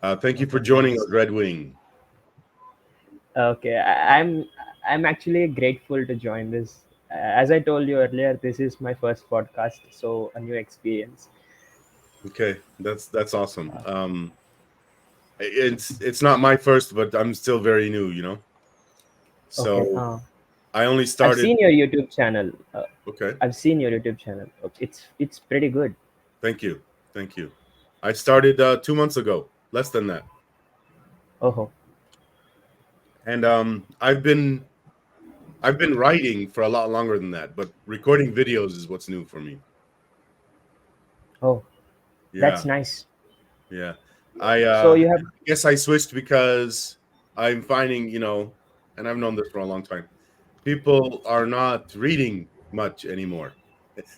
Thank you for Okay, joining nice. us, RedWing. Okay, I'm actually grateful to join this. As I told you earlier, this is my first podcast, so a new experience. Okay, that's awesome. It's not my first, but I'm still very new. Okay, So I only I've started. seen your YouTube channel. Okay, I've seen your YouTube channel. It's pretty good. thank you, thank you. I started 2 months ago, less than that, Oh, and I've been writing for a lot longer than that, but recording videos is what's new for me. oh, Yeah, that's nice. yeah. So I you have, guess I switched because I'm finding, and I've known this for a long time. People are not reading much anymore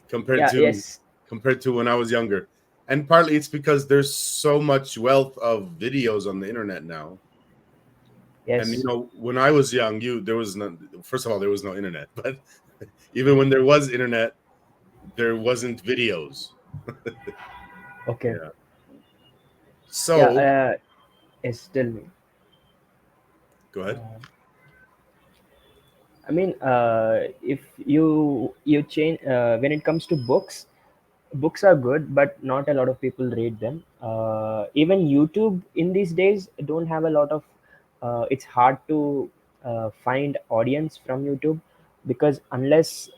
compared yeah, to yes, compared to when I was younger. And partly it's because there's so much wealth of videos on the internet now. And yes. when I was young, you there was no first of all there was no internet, but even when there was internet, there wasn't videos. Okay, Yeah. yeah. So Yes, tell me. go ahead. I mean, if you change when it comes to books, books are good, but not a lot of people read them. Even YouTube in these days don't have a lot of. It's hard to find audience from YouTube because unless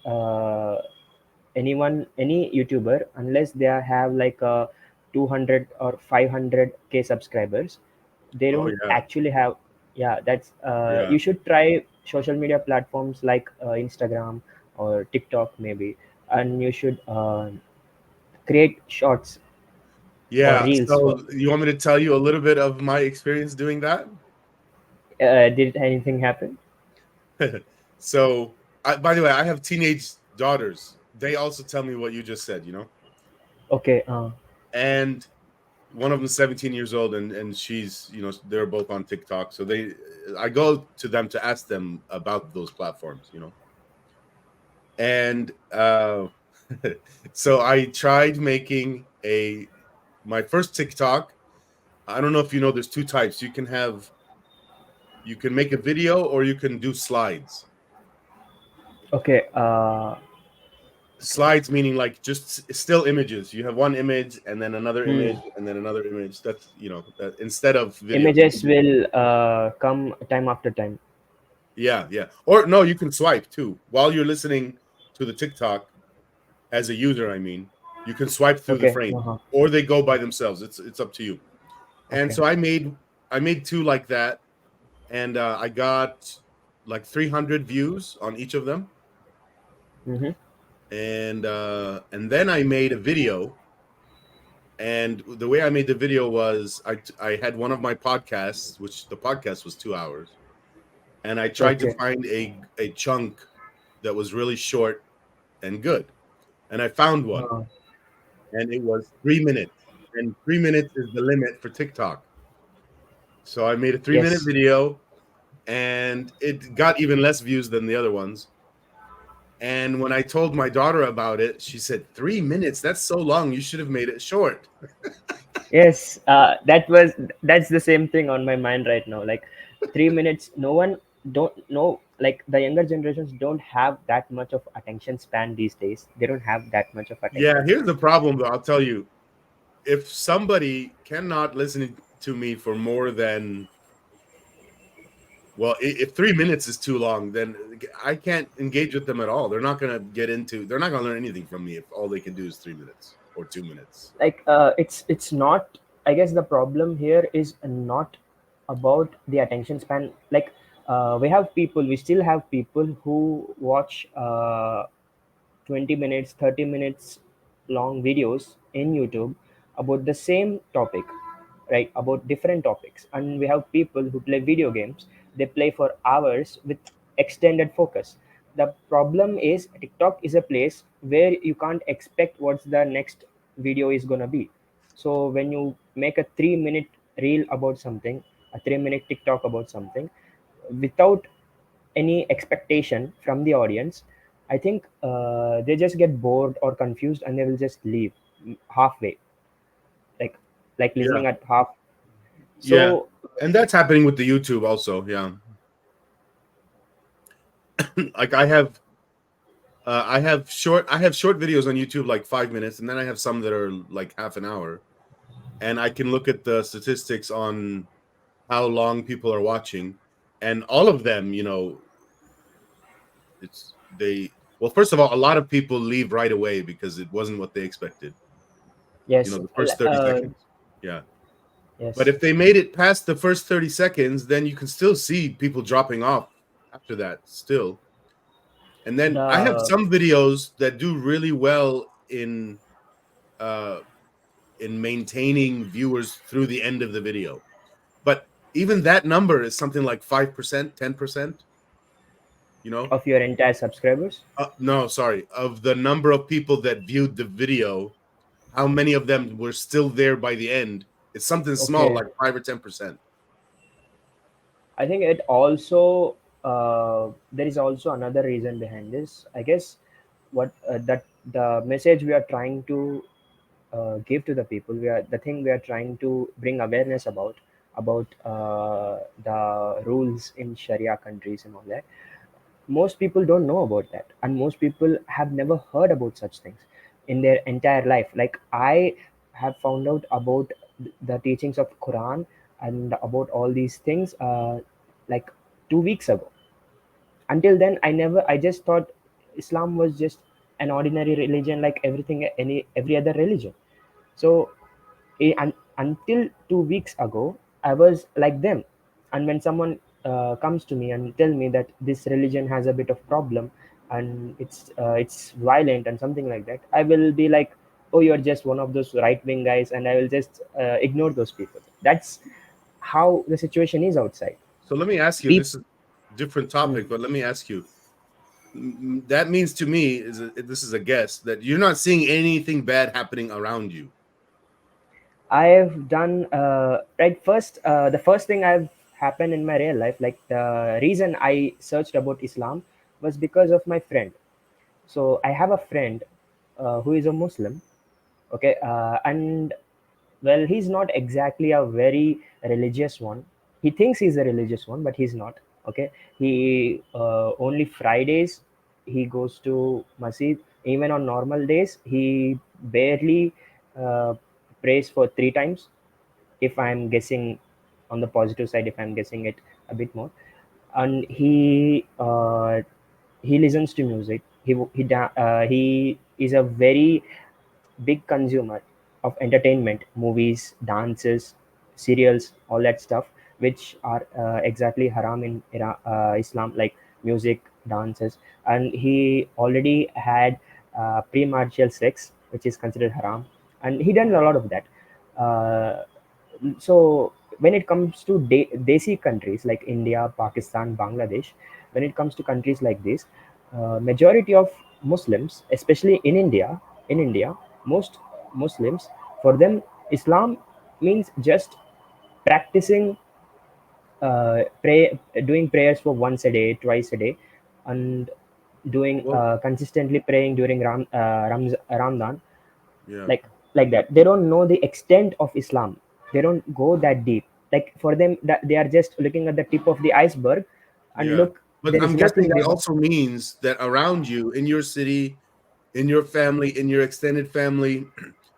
any YouTuber, unless they have like 200 or 500K subscribers, they Oh don't yeah. actually have. Yeah, that's Yeah. you should try social media platforms like Instagram or TikTok maybe, and you should create shorts or Yeah. reels for. So you want me to tell you a little bit of my experience doing that? Did anything happen? So, by the way, I have teenage daughters. They also tell me what you just said. Okay, And one of them is 17 years old, and they're both on TikTok. So I go to them to ask them about those platforms. And so I tried making my first TikTok. I don't know if you know, there's two types. You can make a video or you can do slides. okay, Slides meaning like just still images. You have one image and then another hmm. image and then another image. That's that instead of videos. Images will come time after time. Yeah, yeah. Or no, you can swipe too while you're listening to the TikTok as a user. I mean, you can swipe through the Okay, frame, uh-huh. or they go by themselves. It's up to you. And Okay. so I made two like that, and I got like 300 views on each of them, Mm-hmm. and then I made a video. And the way I made the video was I had one of my podcasts, which the podcast was 2 hours, and I tried to Okay. find a chunk that was really short and good, and I found one, Uh, and it was 3 minutes, and 3 minutes is the limit for TikTok. So I made a 3 minute yes. video, and it got even less views than the other ones. And when I told my daughter about it, she said, 3 minutes? That's so long. You should have made it short. Yes, that's the same thing on my mind right now. Like 3 minutes, no one don't know. Like the younger generations don't have that much of attention span these days. They don't have that much of Yeah, attention here's span. the problem, though. I'll tell you, if somebody cannot listen to me for more than, well, if 3 minutes is too long, then I can't engage with them at all. They're not going to learn anything from me if all they can do is 3 minutes or 2 minutes. Like it's not. I guess the problem here is not about the attention span. Like we still have people who watch 20 minutes, 30 minutes long videos in YouTube about the same topic, right? About different topics. And we have people who play video games, they play for hours with extended focus. The problem is TikTok is a place where you can't expect what's the next video is going to be. So when you make a 3 minute reel about something, a 3 minute TikTok about something, without any expectation from the audience, I think they just get bored or confused and they will just leave halfway, like Yeah. listening at half. Yeah, So and that's happening with the YouTube also. Yeah, like I have short videos on YouTube like 5 minutes, and then I have some that are like half an hour, and I can look at the statistics on how long people are watching, and all of them, it's they. Well, first of all, a lot of people leave right away because it wasn't what they expected. yes, The first 30 seconds. Yeah. But yes, if they made it past the first 30 seconds, then you can still see people dropping off after that still. And then I have the some videos that do really well uh in maintaining viewers through the end of the video. But even that number is something like 5%, 10%, you know? of your entire subscribers. No, sorry, of the number of people that viewed the video, how many of them were still there by the end? It's something small, Okay, like 5 or 10%. I think it also there is also another reason behind this. I guess what that the message we are trying to give to the people, the thing we are trying to bring awareness about the rules in Sharia countries and all that. Most people don't know about that, and most people have never heard about such things in their entire life. Like I have found out about the teachings of Quran and about all these things like 2 weeks ago. Until then, I just thought Islam was just an ordinary religion like every other religion. So until 2 weeks ago, I was like them. And when someone comes to me and tell me that this religion has a bit of problem and it's violent and something like that, I will be like, "Oh, you're just one of those right wing guys," and I will just ignore those people. That's how the situation is outside. So let me ask you, People, this is a different topic, but let me ask you, that means to me this is a guess that you're not seeing anything bad happening around you. I've done right first. The first thing I've happened in my real life, like the reason I searched about Islam was because of my friend. So I have a friend who is a Muslim. Okay, and well, he's not exactly a very religious one. He thinks he's a religious one, but he's not. Okay, he only Fridays he goes to masjid. Even on normal days, he barely uh, prays for 3 times. If I'm guessing on the positive side, if I'm guessing it a bit more, and he listens to music. He is a very big consumer of entertainment, movies, dances, serials, all that stuff, which are exactly haram in Islam, like music, dances. And he already had pre-marital sex, which is considered haram, and he done a lot of that. Uh, so when it comes to desi countries like India, Pakistan, Bangladesh, when it comes to countries like this, majority of Muslims, especially in India, most Muslims, for them, Islam means just practicing doing prayers for once a day, twice a day, and doing Well, consistently praying during Ramadan, yeah. like that. They don't know the extent of Islam. They don't go that deep. Like for them, that they are just looking at the tip of the iceberg, and Yeah. look, But there is I'm guessing nothing that behind. also means that around you, in your city, in your family, in your extended family,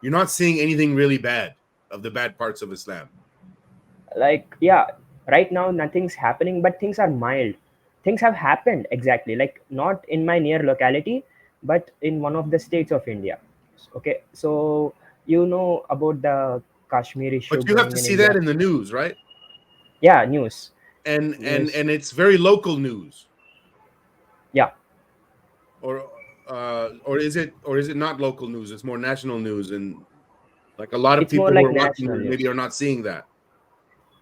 you're not seeing anything really bad of the bad parts of Islam. Like yeah, right now nothing's happening, but things are mild. Things have happened exactly, like not in my near locality, but in one of the states of India. Okay, so you know about the Kashmir issue But you have going to in see that India. in the news, right? Yeah, news. And and News. and it's very local news. Yeah, Or or is it not local news? It's more national news, and like a lot of it's more people who like are watching national this maybe news. are not seeing that.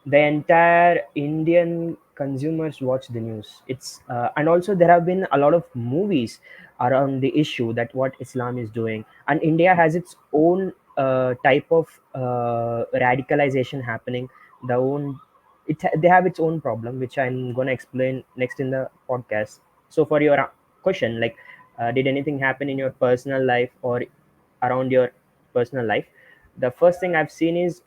The entire Indian consumers watch the news. It's and also there have been a lot of movies around the issue that what Islam is doing, and India has its own type of radicalization happening. The own they have its own problem, which I'm gonna explain next in the podcast. So for your question, like, did anything happen in your personal life or around your personal life? The first thing I've seen is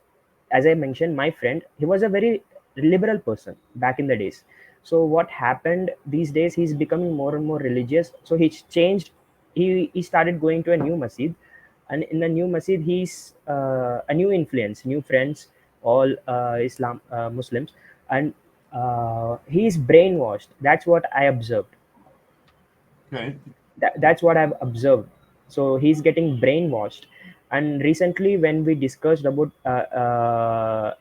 as I mentioned, my friend, he was a very liberal person back in the days. So what happened these days, he's becoming more and more religious. So he's changed. He started going to a new masjid, and in the new masjid, he's a new influence, new friends, all Islam Muslims, and he's brainwashed. That's what I observed. Okay. That's what I've observed. So he's getting brainwashed. And recently, when we discussed about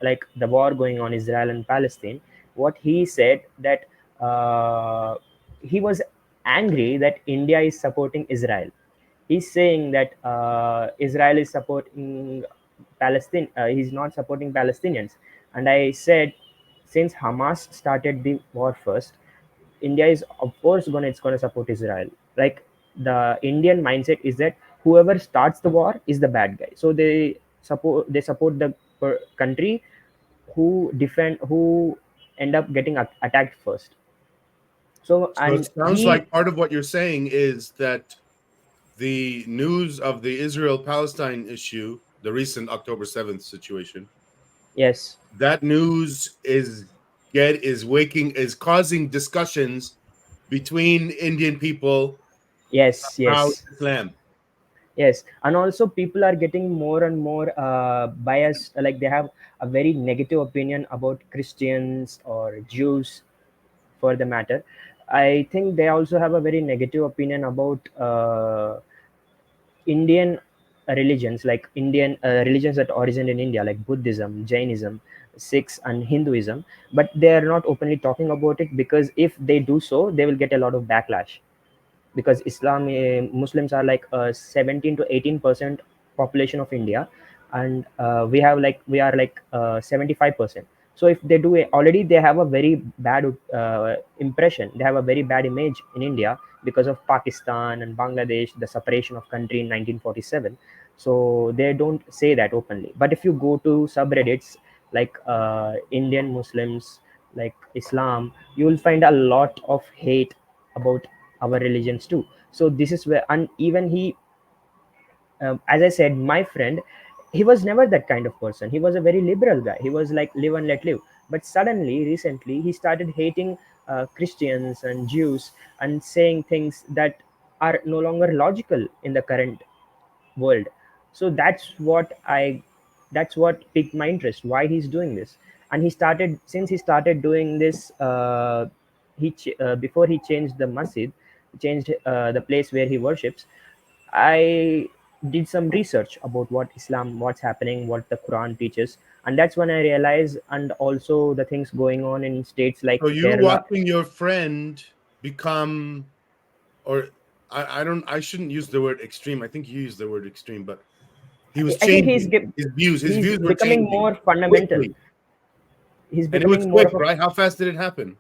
like the war going on Israel and Palestine, what he said that uh, he was angry that India is supporting Israel. He's saying that Israel is supporting Palestine. He's not supporting Palestinians. And I said, since Hamas started the war first, India is of course gonna support Israel. Like the Indian mindset is that whoever starts the war is the bad guy. So they support the country who end up getting attacked first. So So it and sounds he like part of what you're saying is that the news of the Israel-Palestine issue, the recent October 7th situation, yes, that news is causing discussions between Indian people yes, about yes. Islam. Yes, and also people are getting more and more biased. Like they have a very negative opinion about Christians or Jews, for the matter. I think they also have a very negative opinion about Indian religions, like Indian religions that origin in India, like Buddhism, Jainism, Sikhs, and Hinduism. But they are not openly talking about it, because if they do so, they will get a lot of backlash, because Islam Muslims are like 17 to 18% population of India, and we are like 75%. So if they do it, already they have a very bad impression. They have a very bad image in India because of Pakistan and Bangladesh, the separation of country in 1947. So they don't say that openly. But if you go to subreddits like Indian Muslims, like Islam, you will find a lot of hate about our religions too. So this is where, and even he, as I said, my friend, he was never that kind of person. He was a very liberal guy. He was like live and let live. But suddenly, recently, he started hating Christians and Jews, and saying things that are no longer logical in the current world. So that's what piqued my interest, why he's doing this. And since he started doing this, before he changed the masjid, changed the place where he worships, I did some research about what's happening, what the Quran teaches. And that's when I realized, and also the things going on in states like So you Kerala. watching your friend become, or I shouldn't use the word extreme. I think you used the word extreme, but he was I think changing his views. His he's views were becoming changing more fundamental. quickly, He's and it was becoming more quick, of a, right? How fast did it happen?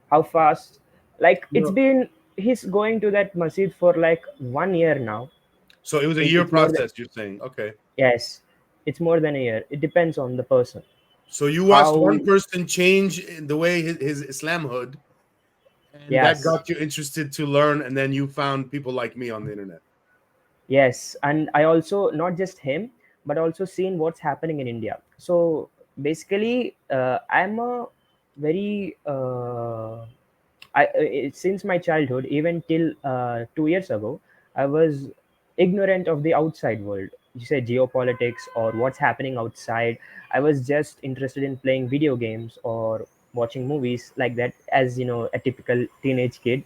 how fast? Like it's No. been, he's going to that masjid for like 1 year now. So it was a it, year it's more than process. You're saying, okay? Yes, it's more than a year. It depends on the person. So you watched How? one person change in the way his Islamhood, and that Yes, got you interested to learn, and then you found people like me on the internet. yes. And I also, not just him, but also seen what's happening in India. So basically, I'm a very since my childhood, even till 2 years ago, I was ignorant of the outside world. You say geopolitics or what's happening outside. I was just interested in playing video games or watching movies like that, as you know, a typical teenage kid.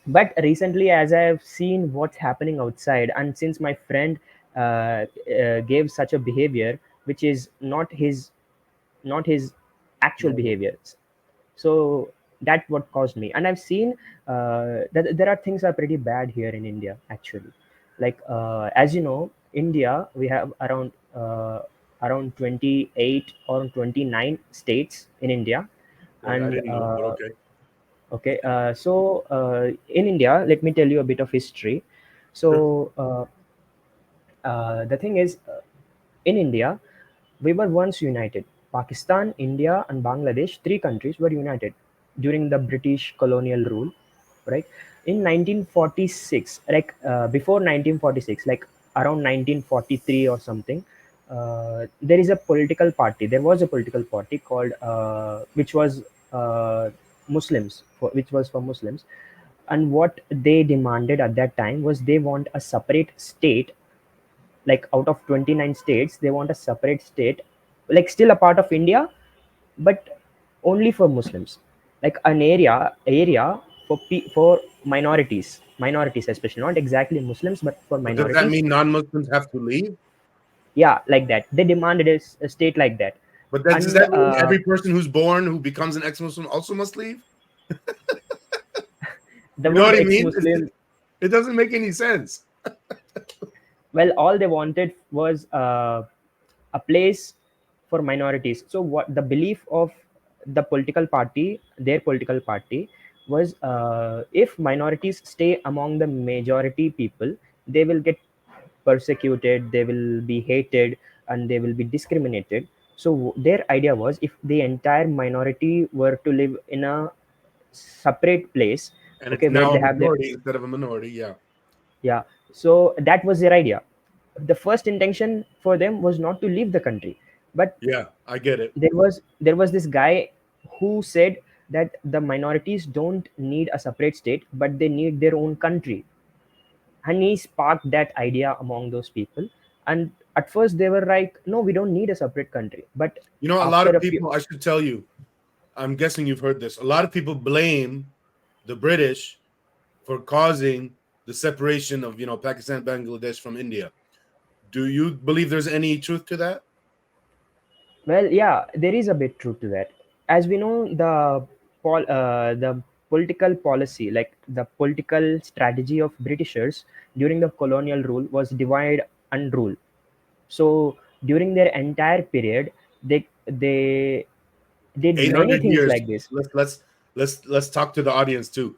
But recently, as I have seen what's happening outside, and since my friend gave such a behavior which is not his actual No. behaviors, so that what caused me. And I've seen that there are things are pretty bad here in India actually. Like as you know, India, we have around 28 or 29 states in India. Okay, I And didn't know, but okay. okay, so in India, let me tell you a bit of history. Sure. So the thing is, in India, we were once united. Pakistan, India, and Bangladesh, three countries were united during the British colonial rule, right? In 1946, like before 1946, like around 1943 or something, there is a political party. There was a political party called which was Muslims, which was for Muslims, and what they demanded at that time was they want a separate state. Like out of 29 states, they want a separate state, like still a part of India, but only for Muslims, like an area for for minorities especially, not exactly Muslims, but for But does that minorities. mean non-Muslims have to leave? Yeah, like that. They demanded a state like that. But that, does And that mean every person who's born who becomes an ex-Muslim also must leave? the You know word what I mean? ex-Muslim, It doesn't make any sense. well, all they wanted was a place for minorities. So what the belief of the political party, their political party, was if minorities stay among the majority people, they will get persecuted, they will be hated, and they will be discriminated. So their idea was if the entire minority were to live in a separate place, And okay, it's where now they a have their, majority instead of a minority. Yeah. yeah, so that was their idea. The first intention for them was not to leave the country, but Yeah, I get it. there was this guy who said that the minorities don't need a separate state, but they need their own country. And he sparked that idea among those people. And at first they were like, no, we don't need a separate country, but You know, a lot after of a few, people, I should tell you, I'm guessing you've heard this. A lot of people blame the British for causing the separation of, Pakistan, Bangladesh from India. Do you believe there's any truth to that? well, yeah, there is a bit truth to that. As we know, the political policy, like the political strategy of Britishers during the colonial rule, was divide and rule. So during their entire period, they did many 800 things years. like this. Let's talk to the audience too.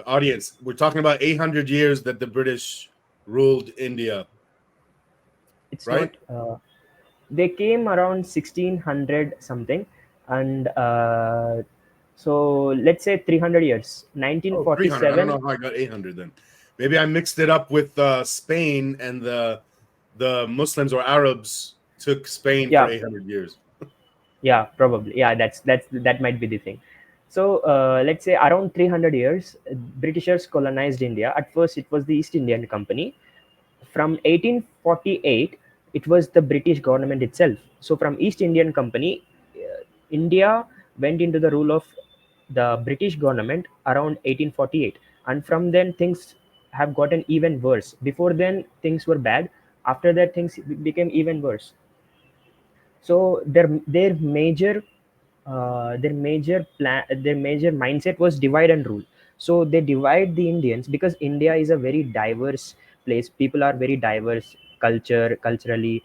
Audience, we're talking about 800 years that the British ruled India, It's right? not. They came around 1600 something, and so let's say 300 years. Oh, 300. I don't 1947. know how I got 800 then. Maybe I mixed it up with Spain, and the Muslims or Arabs took Spain for Yeah, 800 years. yeah, probably. Yeah, that might be the thing. So let's say around 300 years, Britishers colonized India. At first, it was the East Indian Company. From 1848, it was the British government itself. So from East Indian Company, India went into the rule of the British government around 1848, and from then things have gotten even worse. Before then things were bad, after that things became even worse. So their major mindset was divide and rule. So they divide the Indians because India is a very diverse place. People are very diverse, culturally,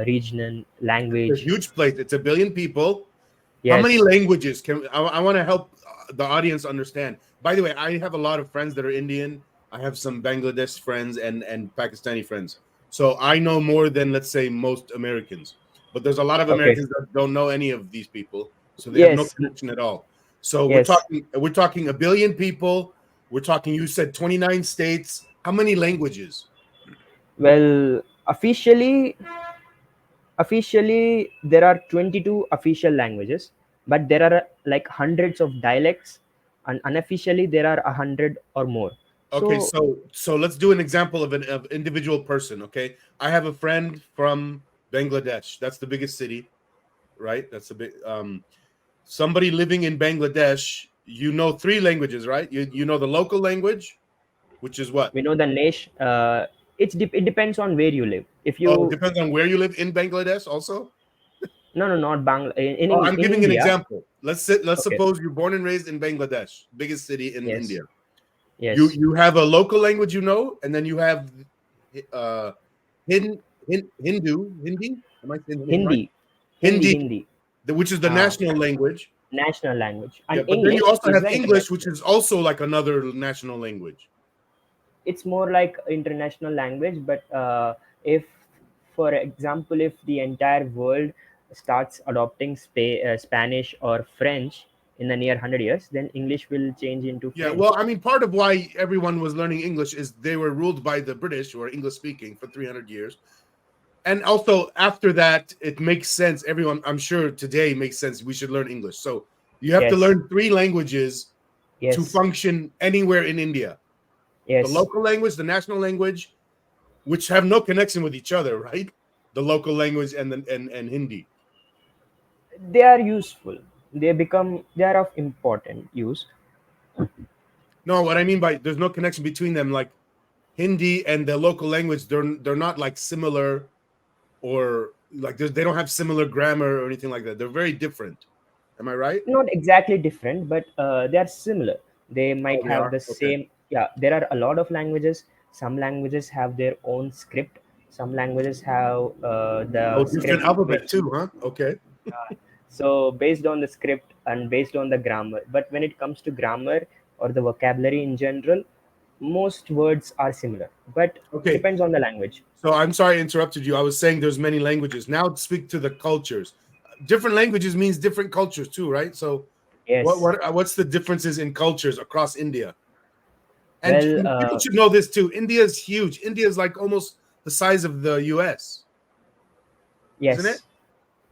regional, It's a language. huge place. It's a billion people. How many Yes. languages can I want to help the audience understand? By the way, I have a lot of friends that are Indian. I have some Bangladesh friends and Pakistani friends. So I know more than, let's say, most Americans. But there's a lot of Okay. Americans that don't know any of these people, so they have no Yes. connection at all. So we're Yes. talking we're talking a billion people. We're talking, you said 29 states. How many languages? Well, officially there are 22 official languages, but there are like hundreds of dialects, and unofficially there are 100 or more. Okay, So so let's do an example of an individual person. Okay, I have a friend from Bangladesh. That's the biggest city, right? That's a big somebody living in Bangladesh. You know three languages, right? You know the local language, which is what? we know the nation. It depends on where you live. If Oh, it you, depends on where you live in Bangladesh. Also, no, no, not Bangla, oh, I'm in giving an India. example. Let's Okay. suppose you're born and raised in Bangladesh, biggest city in Yes. India. You Yes. you have a local language, and then you have uh Hindi. Am I saying the name right? Hindi. Hindi. Hindi, Hindi. which is the uh, national language. National language, Yeah, and but then you English also is have the English, international which language. is also like another national language. It's more like international language, but if, for example, if the entire world starts adopting Spanish or French in the near 100 years, then English will change into Yeah, well, French. I mean, part of why everyone was learning English is they were ruled by the British, who are English speaking, for 300 years. And also after that, it makes sense. Everyone, I'm sure today makes sense. We should learn English. So you have to Yes, learn three languages to yes, function anywhere in India: the yes. local language, the national language, which have no connection with each other, right? The local language and Hindi. They are useful. They are of important use. No, what I mean by there's no connection between them, like Hindi and the local language, they're not like similar, or like they don't have similar grammar or anything like that. They're very different. Am I right? Not exactly different, but they are similar. They might Oh, they have are. the Okay. same. Yeah, there are a lot of languages. Some languages have their own script. Some languages have Oh, the different script alphabet which, too, huh? Okay. so based on the script and based on the grammar. But when it comes to grammar or the vocabulary in general, most words are similar, but Okay. depends on the language. So I'm sorry I interrupted you. I was saying there's many languages. Now speak to the cultures. Different languages means different cultures too, right? So Yes. what's the differences in cultures across India? And Well, people should know this too. India is huge. India is like almost the size of the US, isn't it? yes,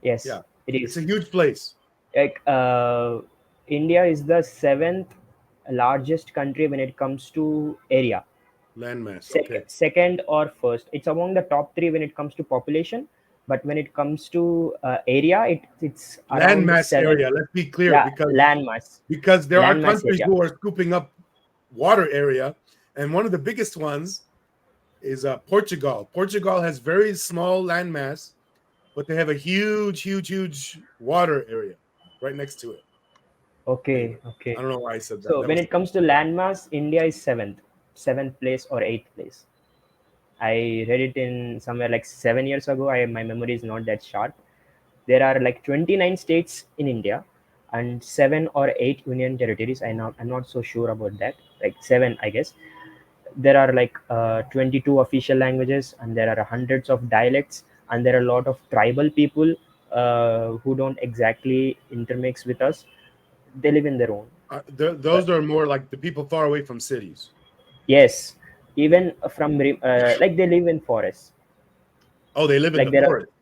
yes, Yeah. it It's is. a huge place. Like India is the seventh largest country when it comes to area. Landmass. Second, Okay. second or first, it's among the top three when it comes to population, but when it comes to area, it's around Landmass seven. area. Let's be clear, Yeah, landmass, because there are landmass countries area. who are scooping up water area, and one of the biggest ones is Portugal. Portugal has very small landmass, but they have a huge water area right next to it. Anyway, Okay, I okay. don't know why I said that. So That when was it comes to landmass, India is seventh place or eighth place. I read it in somewhere like 7 years ago. My memory is not that sharp. There are like 29 states in India and seven or eight union territories. I'm not so sure about that. Like seven, I guess. There are like 22 official languages, and there are hundreds of dialects, and there are a lot of tribal people who don't exactly intermix with us. They live in their own. But those are more like the people far away from cities. yes, even like they live in forests. Oh, they live in Like the there are, forest.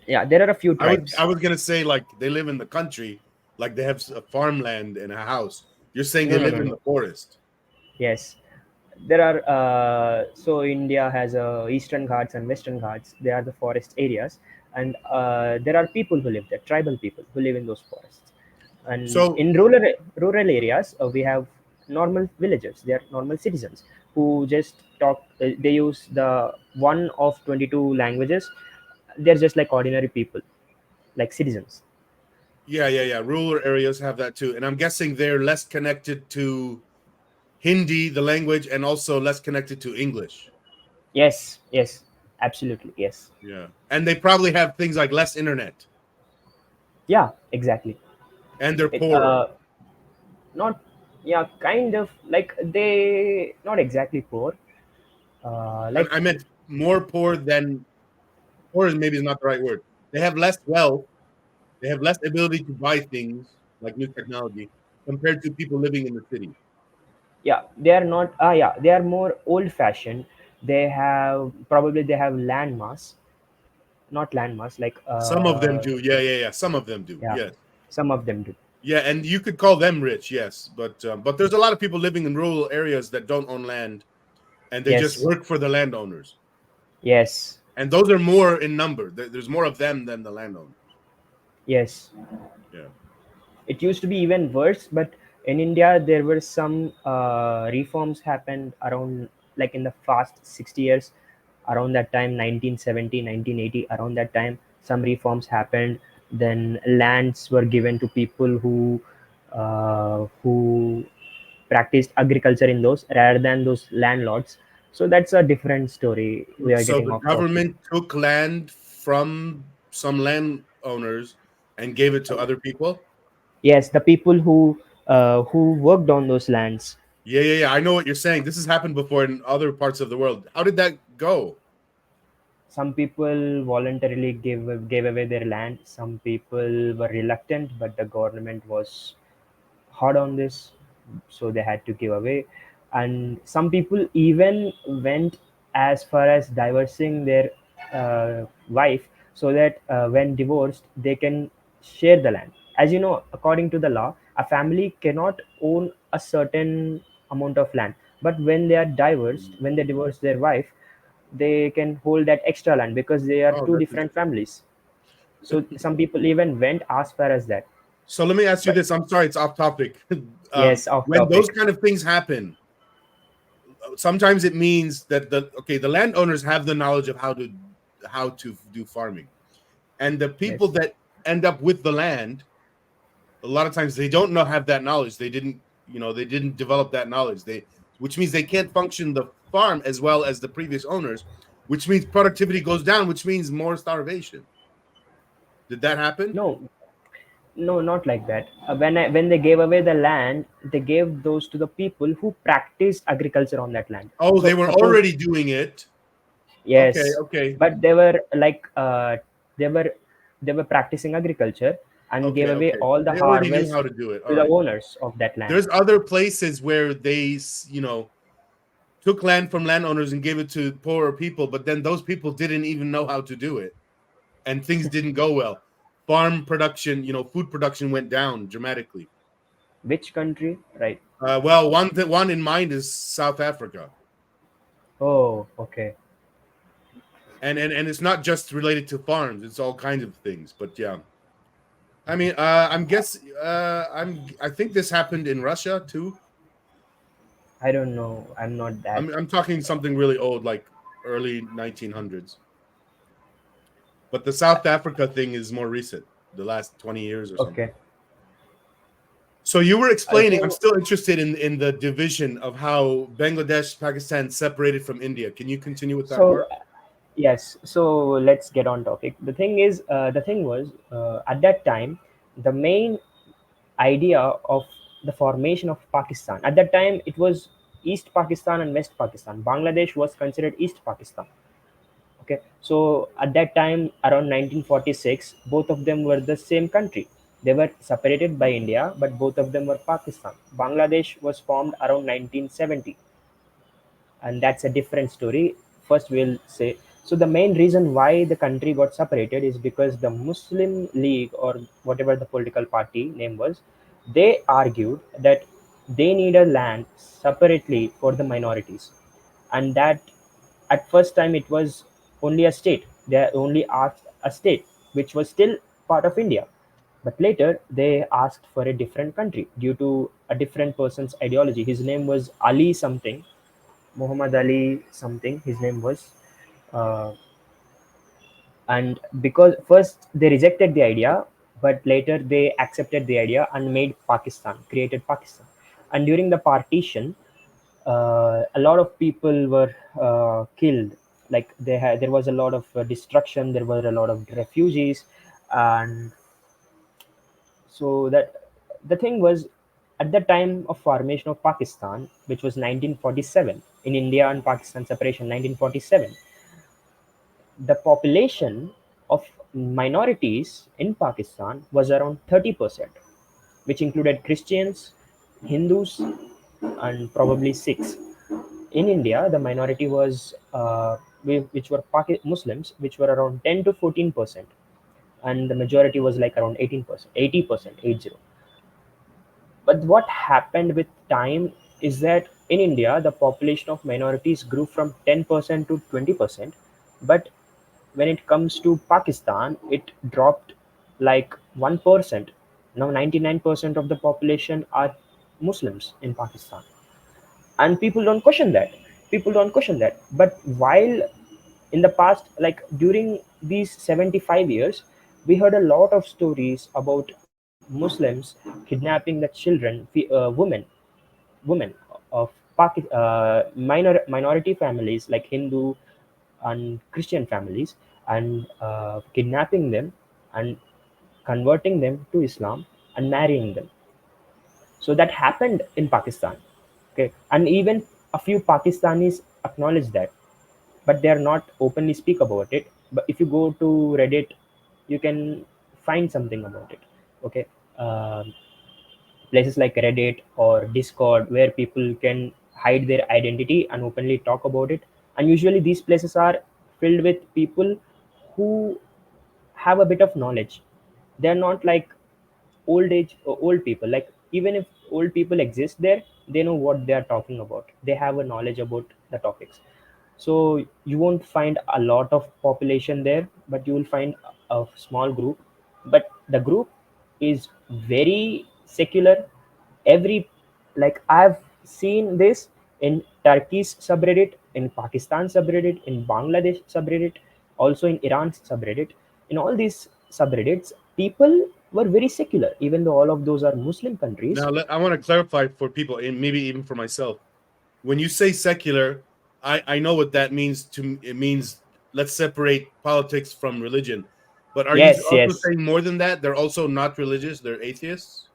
yeah, there are a few I tribes. was gonna say like they live in the country, like they have a farmland and a house. You're saying they No, no, live no, in no. the forest. Yes, there are. So India has Eastern Ghats and Western Ghats. They are the forest areas, and there are people who live there, tribal people who live in those forests. And So in rural areas, we have normal villagers. They are normal citizens who just talk. They use the one of 22 languages. They're just like ordinary people, like citizens. yeah. Rural areas have that too, and I'm guessing they're less connected to Hindi, the language, and also less connected to English. Yes, yes, absolutely, yes. Yeah, and they probably have things like less internet, Yeah, exactly. and they're It poorer. not, yeah, kind of like they not exactly poor. I Like meant more poor than poor is maybe is not the right word. They have less wealth. They have less ability to buy things like new technology compared to people living in the city. yeah, they are not. Yeah, they are more old fashioned. They have probably they have landmass, not landmass. Like Some of them do. Yeah. Some of them do. yeah, Yes. some of them do. Yeah, and you could call them rich, yes, but there's a lot of people living in rural areas that don't own land, and they just Yes, work for the landowners, yes, and those are more in number. There's more of them than the landowners. yes. Yeah. It used to be even worse, but in India there were some reforms happened around like in the past 60 years. Around that time, 1970, 1980, around that time, some reforms happened. Then lands were given to people who practiced agriculture in those rather than those landlords. So that's a different story. We are So getting the off topic. government took land from some landowners and gave it to other people. Yes, the people who worked on those lands. Yeah. I know what you're saying. This has happened before in other parts of the world. How did that go? Some people voluntarily gave away their land. Some people were reluctant, but the government was hard on this, so they had to give away. And some people even went as far as diversing their wife, so that when divorced they can share the land. As you know, according to the law, a family cannot own a certain amount of land, but when they are divorced, when they divorce their wife, they can hold that extra land because they are Oh, two that's different interesting. families. So some people even went as far as that. So let me ask you But this. I'm sorry, it's off topic. yes, off When those topic. kind of things happen, sometimes it means that the landowners have the knowledge of how to do farming, and the people Yes. that end up with the land, a lot of times they don't know have that knowledge. They didn't develop that knowledge. Which means they can't function the farm as well as the previous owners, which means productivity goes down, which means more starvation. Did that happen? No, no, not like that. When they gave away the land, they gave those to the people who practiced agriculture on that land. Oh, they So were suppose, already doing it. Okay, yes, okay, but they were like they were they were practicing agriculture and gave okay, away okay. all the They already knew how harvest to do it. All to the right. owners of that land. There's other places where they, took land from landowners and gave it to poorer people, but then those people didn't even know how to do it, and things didn't go well. Farm production, food production went down dramatically. Which country? Right. Well, one in mind is South Africa, Oh, okay. and it's not just related to farms; it's all kinds of things. But yeah, I mean, I think this happened in Russia too. I don't know. I'm not that. I'm talking something really old, like early 1900s. But the South Africa thing is more recent, the last 20 years or something. Okay. So you were explaining, I'm So still interested in the division of how Bangladesh, Pakistan separated from India. Can you continue with that so part? yes, so let's get on topic. The thing was, at that time, the main idea of the formation of Pakistan. At that time, it was East Pakistan and West Pakistan. Bangladesh was considered East Pakistan. Okay, so at that time, around 1946, both of them were the same country. They were separated by India, but both of them were Pakistan. Bangladesh was formed around 1970, and that's a different story. First, we'll say, so the main reason why the country got separated is because the Muslim League, or whatever the political party name was, they argued that they need a land separately for the minorities, and that at first time it was only a state. They only asked a state which was still part of India, but later they asked for a different country due to a different person's ideology. His name was Ali something, Muhammad Ali something his name was, uh, and because first they rejected the idea, but later they accepted the idea and made Pakistan, created Pakistan. And during the partition, a lot of people were killed. Like there was a lot of destruction. There were a lot of refugees, and so that the thing was, at the time of formation of Pakistan, which was 1947, in India and Pakistan separation 1947, the population of minorities in Pakistan was around 30%, which included Christians, Hindus, and probably Sikhs. In India, the minority was which were Muslims, which were around 10 to 14%, and the majority was like around 18%, 80%, 80. But what happened with time is that in India, the population of minorities grew from 10% to 20%, but when it comes to Pakistan, it dropped like 1%. Now 99% of the population are Muslims in Pakistan, and people don't question that. People don't question that. But while in the past, like during these 75 years, we heard a lot of stories about Muslims kidnapping the children, women of minority families like Hindu and Christian families, and kidnapping them and converting them to Islam and marrying them. So that happened in Pakistan. Okay, and even a few Pakistanis acknowledge that, but they are not openly speak about it. But if you go to Reddit, you can find something about it. Okay, um, places like Reddit or Discord where people can hide their identity and openly talk about it. And usually these places are filled with people who have a bit of knowledge. They're not like old people. Like even if old people exist there, they know what they are talking about. They have a knowledge about the topics. So you won't find a lot of population there, but you will find a small group. But the group is very secular. Every, like I've seen this in Turkey's subreddit, in Pakistan subreddit, in Bangladesh subreddit, also in Iran's subreddit. In all these subreddits, people were very secular, even though all of those are Muslim countries. Now, I want to clarify for people, and maybe even for myself. When you say secular, I know what that means. It means let's separate politics from religion. But are you Yes, also yes. saying more than that? They're also not religious. They're atheists.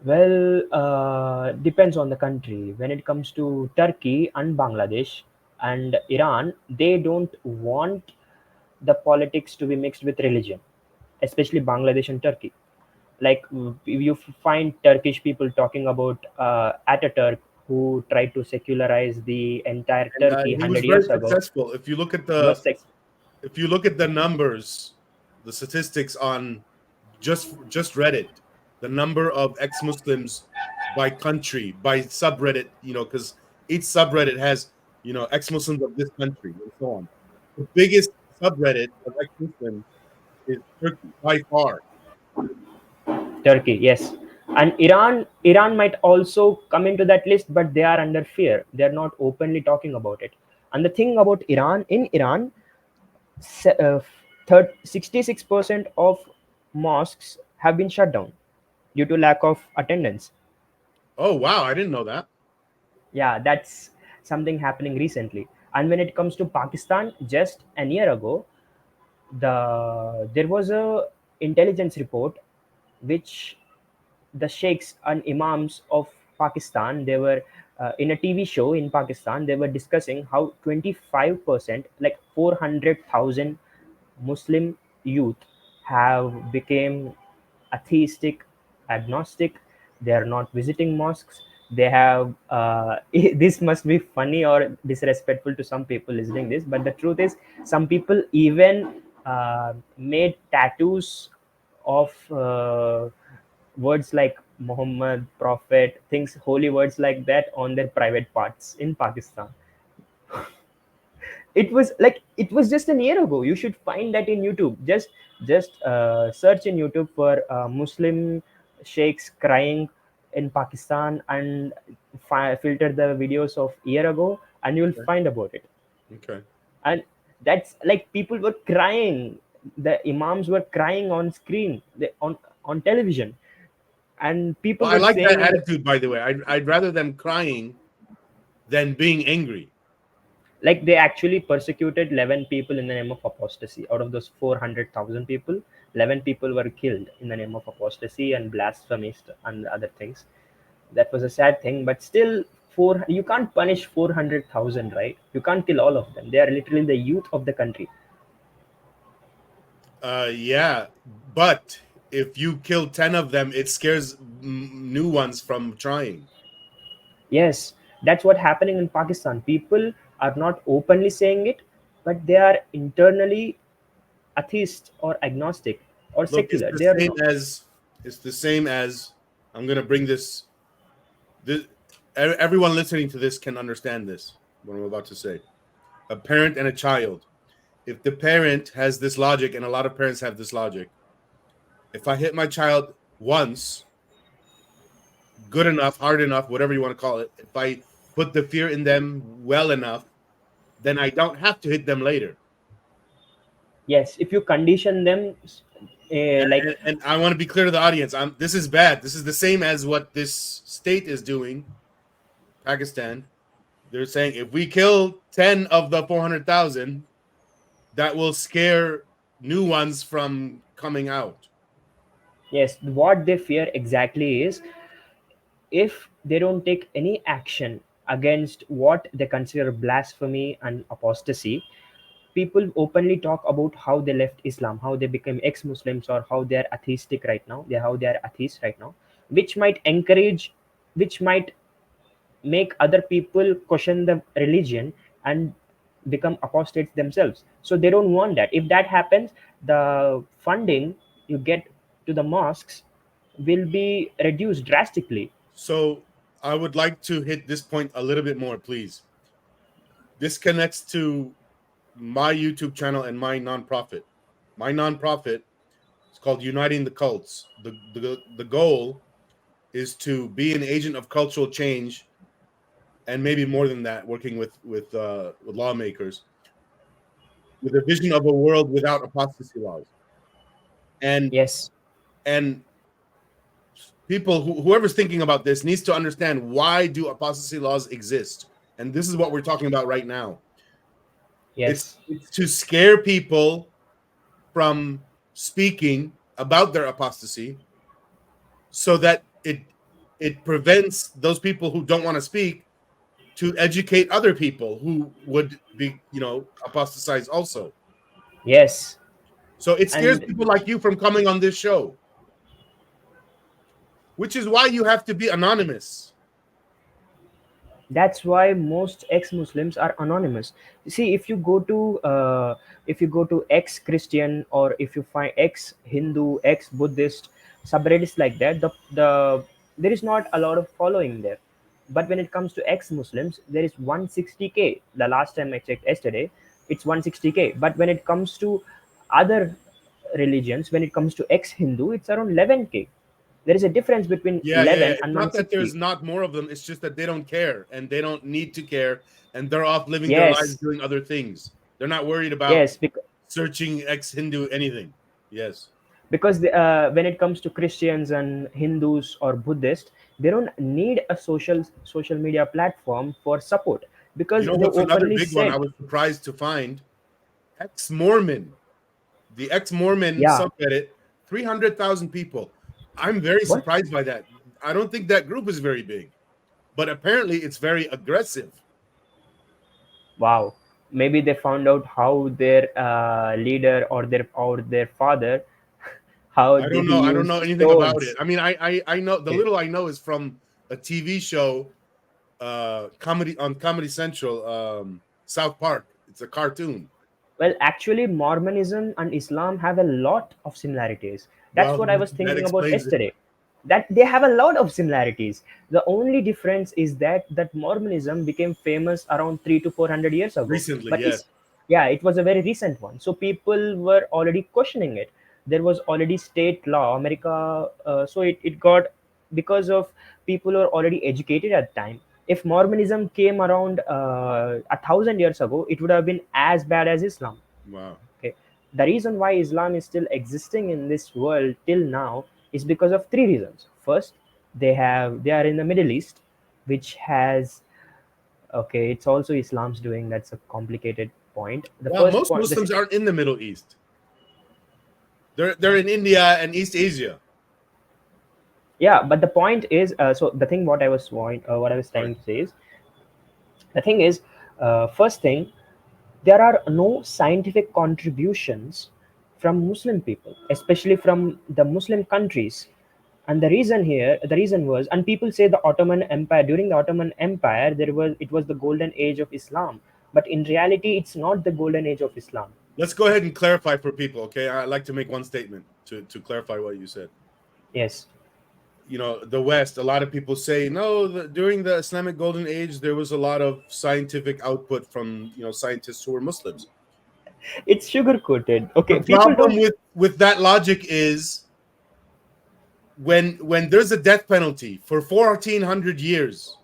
Well, depends on the country. When it comes to Turkey and Bangladesh and Iran, they don't want the politics to be mixed with religion, especially Bangladesh and Turkey. Like you find Turkish people talking about Ataturk, who tried to secularize the entire And Turkey he 100 was very years ago. successful. He was If you look at the numbers, the statistics on just Reddit, the number of ex-Muslims by country, by subreddit, because each subreddit has, ex-Muslims of this country and so on. The biggest subreddit of ex-Muslims is Turkey by far. Turkey, yes. And Iran might also come into that list, but they are under fear. They're not openly talking about it. And the thing about Iran, in Iran, 66% of mosques have been shut down due to lack of attendance. Oh wow, I didn't know that. Yeah, that's something happening recently. And when it comes to Pakistan, just a year ago, there was a intelligence report which the sheikhs and imams of Pakistan, they were in a TV show in Pakistan, they were discussing how 25%, like 400,000 Muslim youth have become atheistic, agnostic. They are not visiting mosques. They have this must be funny or disrespectful to some people listening this, but the truth is, some people even made tattoos of words like Muhammad, Prophet, things, holy words like that on their private parts in Pakistan. It was just a year ago. You should find that in YouTube. Just search in YouTube for Muslim sheikhs crying in Pakistan, and filter the videos of year ago, and you'll Okay. find about it. Okay. And that's like people were crying. The imams were crying on screen, on television, and people Well, I were like that saying in the, attitude, by the way. I'd rather them crying than being angry. like they actually persecuted 11 people in the name of apostasy. Out of those 400,000 people, 11 people were killed in the name of apostasy and blasphemy and other things. That was a sad thing, but still, you can't punish 400,000, right? You can't kill all of them. They are literally the youth of the country. Yeah, but if you kill 10 of them, it scares new ones from trying. Yes, that's what happening in Pakistan. People are not openly saying it, but they are internally atheist or agnostic or Look, secular. They are not. it's the same as I'm going to bring this everyone listening to this can understand this what I'm about to say. A parent and a child. If the parent has this logic, and a lot of parents have this logic, if I hit my child once, good enough, hard enough, whatever you want to call it, if I put the fear in them well enough, then I don't have to hit them later. Yes, if you condition them, like, And I want to be clear to the audience. This is bad. This is the same as what this state is doing, Pakistan. They're saying if we kill 10 of the 400,000, that will scare new ones from coming out. yes, what they fear exactly is, if they don't take any action against what they consider blasphemy and apostasy, people openly talk about how they left Islam, how they became ex-Muslims, or how they are atheistic right now, how they are atheists right now, which might encourage, which might make other people question the religion, and become apostates themselves. So they don't want that. If that happens, the funding you get to the mosques will be reduced drastically. So I would like to hit this point a little bit more, please. This connects to my YouTube channel and my nonprofit. My nonprofit is called Uniting the Cults. The goal is to be an agent of cultural change, and maybe more than that, working with lawmakers with a vision of a world without apostasy laws. And Yes. and people whoever's thinking about this needs to understand, why do apostasy laws exist? And this is what we're talking about right now. It's, Yes. it's to scare people from speaking about their apostasy, so that it prevents those people who don't want to speak to educate other people who would be, apostatize also. Yes. So it scares And people like you from coming on this show, which is why you have to be anonymous. that's why most ex-Muslims are anonymous. See, if you go to ex-Christian, or if you find ex-Hindu, ex-Buddhist subreddits like that, there is not a lot of following there. But when it comes to ex-Muslims, there is 160K. The last time I checked yesterday, it's 160K. But when it comes to other religions, when it comes to ex-Hindu, it's around 11K. There is a difference between Yeah. 11 It's and not that there's 160. not more of them. It's just that they don't care, and they don't need to care, and they're off living their lives Yes. doing other things. They're not worried about Yes, because searching ex-Hindu anything. Yes. when it comes to Christians and Hindus or Buddhists, they don't need a social media platform for support, You because know they what's another openly big one I said, was surprised to find? Ex-Mormon. The ex-Mormon yeah, subreddit, 300,000 people. I'm very what? surprised by that. I don't think that group is very big, but apparently it's very aggressive. Wow. Maybe they found out how their leader or their father, how I don't he know. I don't used know anything about it. stones. I mean, I know the Okay. little I know is from a TV show, comedy on Comedy Central, South Park. It's a cartoon. Well, actually, Mormonism and Islam have a lot of similarities. That's Well, what I was that thinking about explains it. yesterday. That they have a lot of similarities. The only difference is that Mormonism became famous around 300 to 400 years ago. Recently, But yes. yeah, it was a very recent one. So people were already questioning it. There was already state law, America. So it got, because of people who are already educated at the time. If Mormonism came around 1,000 years ago, it would have been as bad as Islam. Wow. Okay, the reason why Islam is still existing in this world till now is because of three reasons. First, they are in the Middle East, which has, okay, it's also Islam's doing. That's a complicated point. The Well, first most point, the Muslims second, aren't in the Middle East. They're in India and East Asia. yeah, but the point is, so the thing what I was Sorry. trying to say is, the thing is, first thing, there are no scientific contributions from Muslim people, especially from the Muslim countries. And the reason was, and people say the Ottoman Empire, during the Ottoman Empire, it was the golden age of Islam. But in reality, it's not the golden age of Islam. Let's go ahead and clarify for people, okay? I'd like to make one statement to clarify what you said. Yes. The West, a lot of people say, no, during the Islamic Golden Age, there was a lot of scientific output from, scientists who were Muslims. It's sugar coated. The Okay, people problem don't. with that logic is, when there's a death penalty for 1400 years,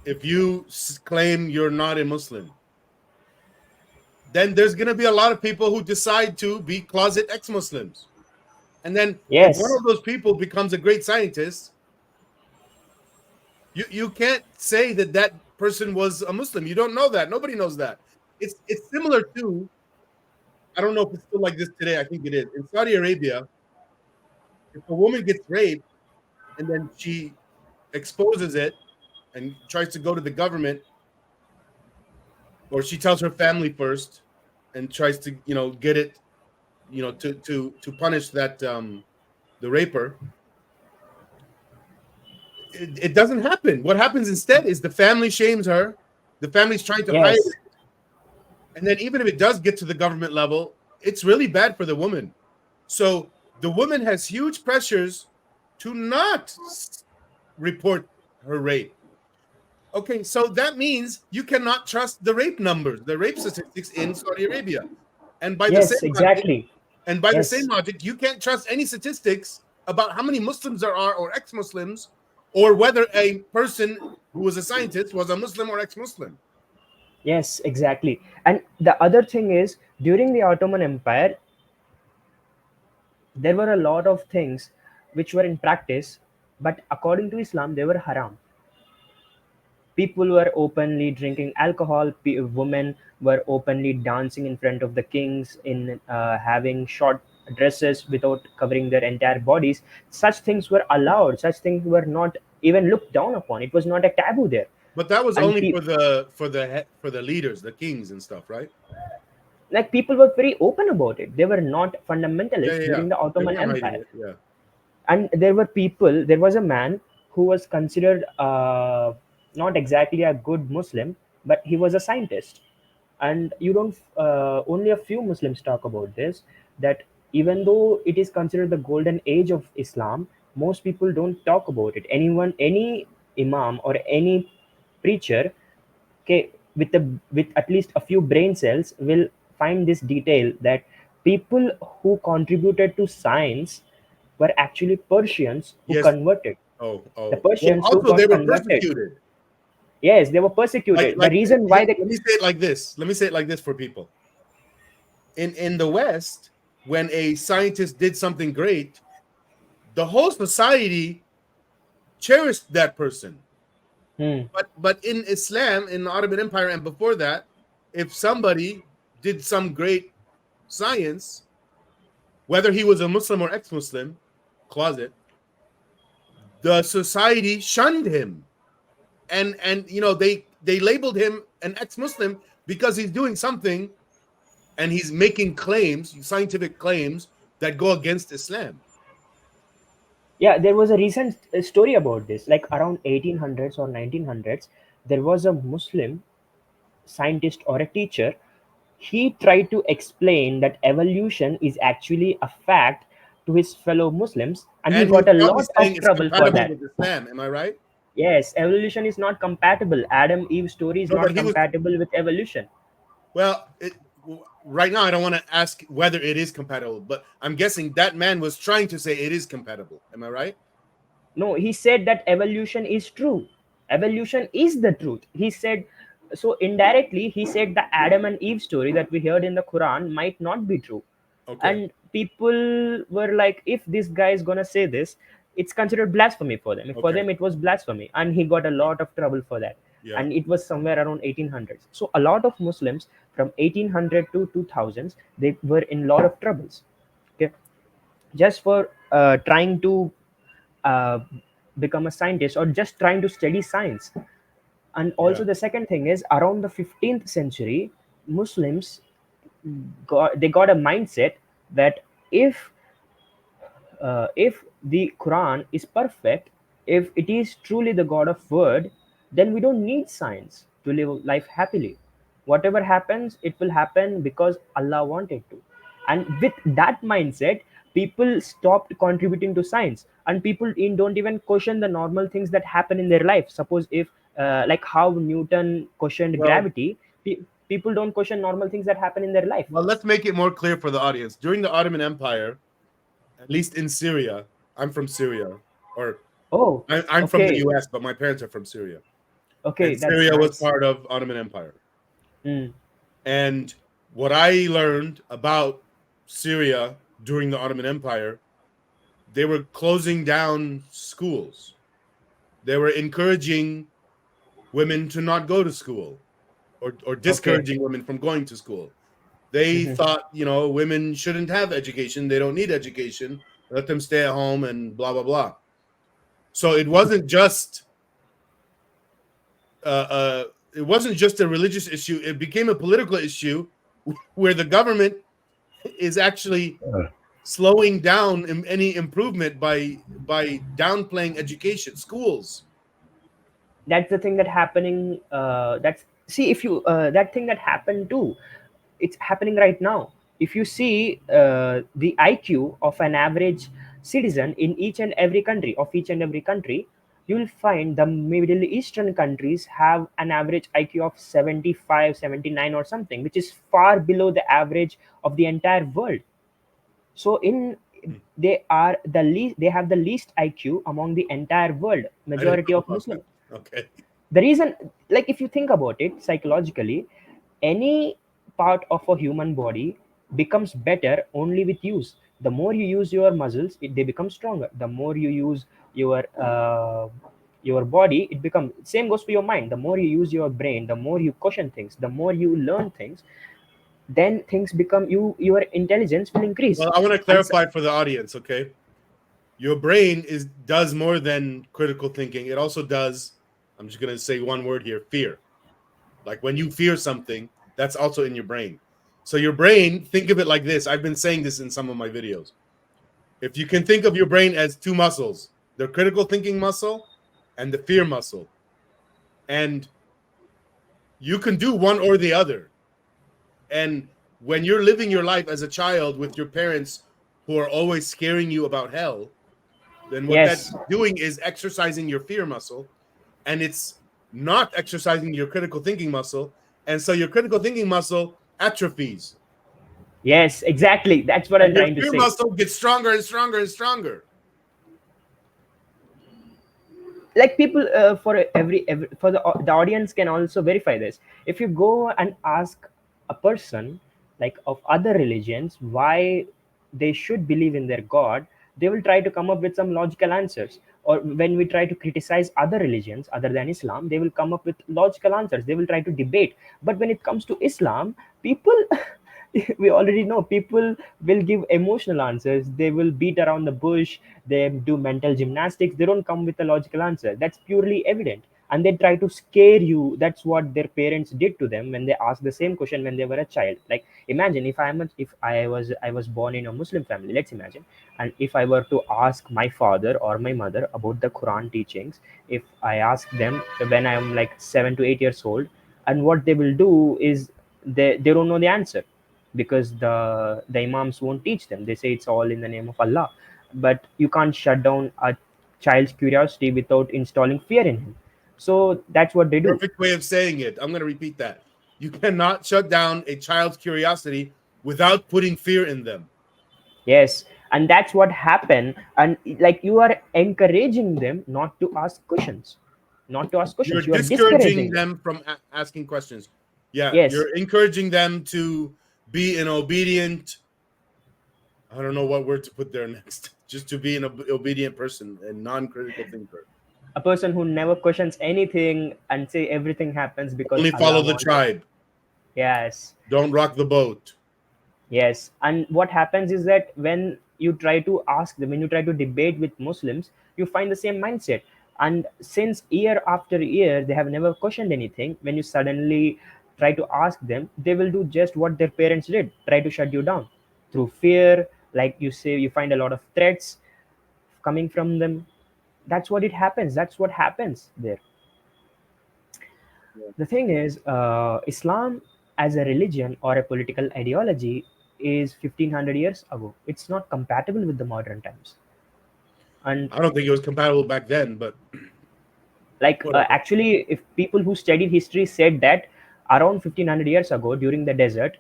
if you claim you're not a Muslim, then there's going to be a lot of people who decide to be closet ex-Muslims. And then if one Yes. of those people becomes a great scientist, you can't say that person was a Muslim. You don't know that. Nobody knows that. It's similar to, I don't know if it's still like this today. I think it is. In Saudi Arabia, if a woman gets raped and then she exposes it and tries to go to the government, or she tells her family first and tries to, get it, to punish that, the raper, it doesn't happen. What happens instead is the family shames her. The family's trying to hide Yes. it, And then even if it does get to the government level, it's really bad for the woman. So the woman has huge pressures to not report her rape. Okay, so that means you cannot trust the rape numbers, the rape statistics in Saudi Arabia. And by the same Yes, logic, exactly. Yes, you can't trust any statistics about how many Muslims there are or ex-Muslims, or whether a person who was a scientist was a Muslim or ex-Muslim. yes, exactly. And the other thing is, during the Ottoman Empire, there were a lot of things which were in practice, but according to Islam, they were haram. People were openly drinking alcohol. Women were openly dancing in front of the kings, in having short dresses without covering their entire bodies. Such things were allowed. Such things were not even looked down upon. It was not a taboo there. But that was And only for the leaders, the kings and stuff, right? like people were very open about it. They were not Yeah, fundamentalists yeah, yeah. during the They Ottoman weren't hiding Empire. it. Yeah. And there were people, there was a man who was considered not exactly a good Muslim, but he was a scientist. And you don't only a few Muslims talk about this, that even though it is considered the golden age of Islam, most people don't talk about it. Anyone, any imam or any preacher, okay, with at least a few brain cells, will find this detail that people who contributed to science were actually Persians who Yes. converted. Oh, The oh. Well, Persians who also they got were converted. persecuted. Yes, they were persecuted. The reason why they Let me say it like this. Let me say it like this for people. In the West, when a scientist did something great, the whole society cherished that person. hmm, But in Islam, in the Ottoman Empire and before that, if somebody did some great science, whether he was a Muslim or ex-Muslim, closet, the society shunned him. And they labeled him an ex-Muslim because he's doing something and he's making claims, scientific claims that go against Islam. yeah, there was a recent story about this, like around 1800s or 1900s. There was a Muslim scientist or a teacher. He tried to explain that evolution is actually a fact to his fellow Muslims, and he And he was got a probably lot saying of it's trouble for compatible that. with Islam. Am I right? Yes, evolution is not compatible. Adam Eve story is No, but not he was, compatible with evolution. well, right now I don't want to ask whether it is compatible, but I'm guessing that man was trying to say it is compatible. Am I right? No, he said that evolution is true. Evolution is the truth. He said, so indirectly, he said the Adam and Eve story that we heard in the Quran might not be true. Okay. And people were like, if this guy is gonna say this, it's considered blasphemy for them. For Okay. them, it was blasphemy, and he got a lot of trouble for that. Yeah. And it was somewhere around 1800s. So a lot of Muslims from 1800 to 2000s, they were in a lot of troubles. Okay, just for trying to uh, become a scientist or just trying to study science. And Yeah. also the second thing is, around the 15th century, Muslims got a mindset that if if the Quran is perfect, if it is truly the God of Word, then we don't need science to live life happily. Whatever happens, it will happen because Allah wanted to. And with that mindset, people stopped contributing to science, and people don't even question the normal things that happen in their life. Suppose if, like how Newton questioned Well, gravity, people don't question normal things that happen in their life. well, let's make it more clear for the audience. During the Ottoman Empire, at least in Syria, I'm from Syria, or Oh, I'm from the okay, U.S., but my parents are from Syria, okay, and that's Syria was nice. part of Ottoman Empire. Mm, And what I learned about Syria during the Ottoman Empire, they were closing down schools. They were encouraging women to not go to school, or okay. discouraging women from going to school. They Mhm. thought, women shouldn't have education. They don't need education. Let them stay at home and blah, blah, blah. So uh, uh, it wasn't just a religious issue. It became a political issue where the government is actually slowing down any improvement by downplaying education, schools. That's the thing that happening. That's, see, if you that thing that happened too. It's happening right now. If you see the IQ of an average citizen in each and every country, you will find the Middle Eastern countries have an average IQ of 75, 79, or something, which is far below the average of the entire world. So in they have the least IQ among the entire world, I didn't majority know of about Muslim. that. Okay. The reason, like if you think about it psychologically, any part of a human body becomes better only with use. The more you use your muscles, they become stronger. The more you use your body, it becomes, same goes to your mind. The more you use your brain, the more you question things, the more you learn things, then things become, your intelligence will increase. Well, I want to And clarify for the audience, okay? Your brain does more than critical thinking. It also does, I'm just going to say one word here, fear. Like when you fear something, that's also in your brain. So your brain, think of it like this. I've been saying this in some of my videos. If you can think of your brain as two muscles, the critical thinking muscle and the fear muscle. And you can do one or the other. And when you're living your life as a child with your parents who are always scaring you about hell, then what that's yes, doing is exercising your fear muscle, and it's not exercising your critical thinking muscle. And so your critical thinking muscle atrophies. yes, exactly, that's what I'm And your trying to fear say. muscle gets stronger and stronger and stronger. Like people, for every for the audience can also verify this. If you go and ask a person like of other religions why they should believe in their god, they will try to come up with some logical answers. Or when we try to criticize other religions other than Islam, they will come up with logical answers, they will try to debate. But when it comes to Islam, people we already know people will give emotional answers, they will beat around the bush, they do mental gymnastics, they don't come with a logical answer. That's purely evident. And they try to scare you. That's what their parents did to them when they asked the same question when they were a child. Like imagine if I was born in a Muslim family, let's imagine. And if I were to ask my father or my mother about the Quran teachings, if I ask them when I am like 7 to 8 years old, and what they will do is they don't know the answer, because the imams won't teach them. They say it's all in the name of Allah. But you can't shut down a child's curiosity without installing fear in him. So that's what they do. Perfect way of saying it. I'm going to repeat that. You cannot shut down a child's curiosity without putting fear in them. Yes, and that's what happened. And like you are encouraging them not to ask questions, not to ask You're questions. You are discouraging discouraging them. them from asking questions. Yeah, Yes, you're encouraging them to be an obedient, I don't know what word to put there next, just to be an obedient person and non-critical thinker. a person who never questions anything and say everything happens because Only Allah follow the wants it. tribe. Yes. Don't rock the boat. Yes, and what happens is that when you try to ask them, when you try to debate with Muslims, you find the same mindset. And since year after year, they have never questioned anything. When you suddenly try to ask them, they will do just what their parents did, try to shut you down through fear. Like you say, you find a lot of threats coming from them. That's what it happens. That's what happens there. Yeah. The thing is, Islam as a religion or a political ideology is 1500 years ago. It's not compatible with the modern times. And I don't think it was compatible back then, but like whatever. actually, if people who studied history said that around 1500 years ago during the desert,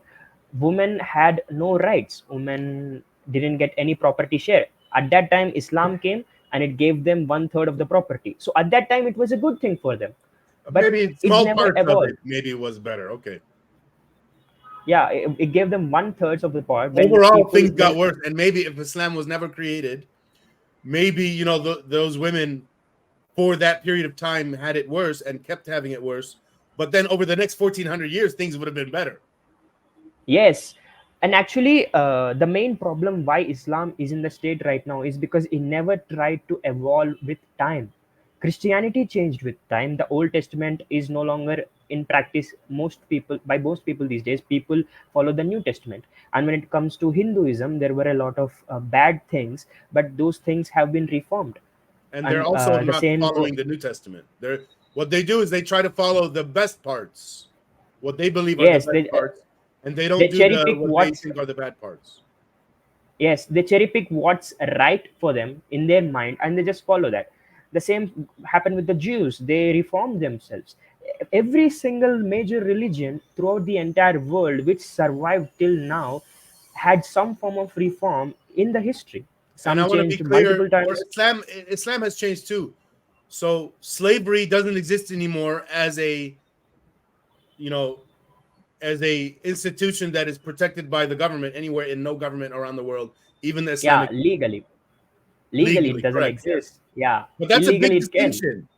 women had no rights. Women didn't get any property share. At that time, Islam came and it gave them one third of the property. So at that time, it was a good thing for them. But Maybe it small never parts of it evolved. maybe it was better. Okay. Yeah, it gave them one thirds of the part when Overall, people things when got worse. And maybe if Islam was never created, maybe, those women for that period of time had it worse and kept having it worse. But then over the next 1400 years, things would have been better. yes. And actually, the main problem why Islam is in the state right now is because it never tried to evolve with time. Christianity changed with time. The Old Testament is no longer in practice. Most people these days, people follow the New Testament. And when it comes to Hinduism, there were a lot of bad things, but those things have been reformed. And they're And also the not same following the New Testament. What they do is they try to follow the best parts, what they believe are the yes, best they parts, and they don't They do cherry the pick what they what's think are the bad parts. Yes, they cherry pick what's right for them in their mind, and they just follow that. The same happened with the Jews. They reformed themselves. Every single major religion throughout the entire world which survived till now had some form of reform in the history. And I Some want to be changed clear multiple for times. Islam has changed too. So slavery doesn't exist anymore as a, you know, as a institution that is protected by the government anywhere, in no government around the world, even the Yeah, Islamic legally it legally, doesn't correct, yes. exist. Yeah, But that's a illegally big it can. distinction.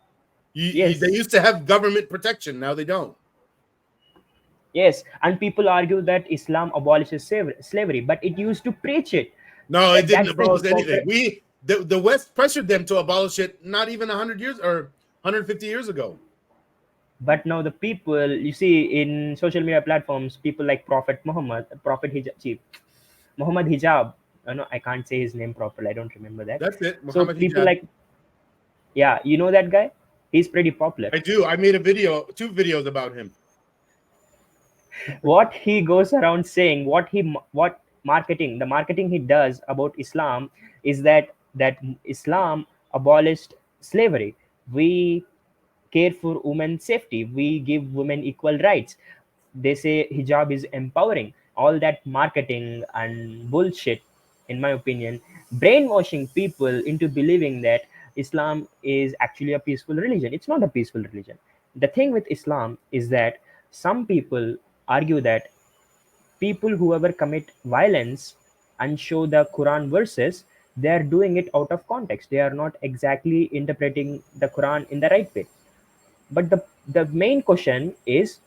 They Yes. used to have government protection, now they don't. Yes, and people argue that Islam abolishes slavery, but it used to preach it. No, it didn't That's the abolish anything. hypocrisy. The West pressured them to abolish it not even 100 years or 150 years ago. But now the people you see in social media platforms, people like Prophet Hijab, Muhammad Hijab. No, I can't say his name properly. I don't remember that. That's it, So Muhammad people Hijab. like, yeah, you know that guy. He's pretty popular. I do. I made a video, 2 videos about him. What he goes around saying, what marketing, the marketing he does about Islam is that Islam abolished slavery. We care for women's safety. We give women equal rights. They say hijab is empowering. All that marketing and bullshit, in my opinion, brainwashing people into believing that Islam is actually a peaceful religion. It's not a peaceful religion. The thing with Islam is that some people argue that people who ever commit violence and show the Quran verses, they are doing it out of context. They are not exactly interpreting the Quran in the right way. But the main question is,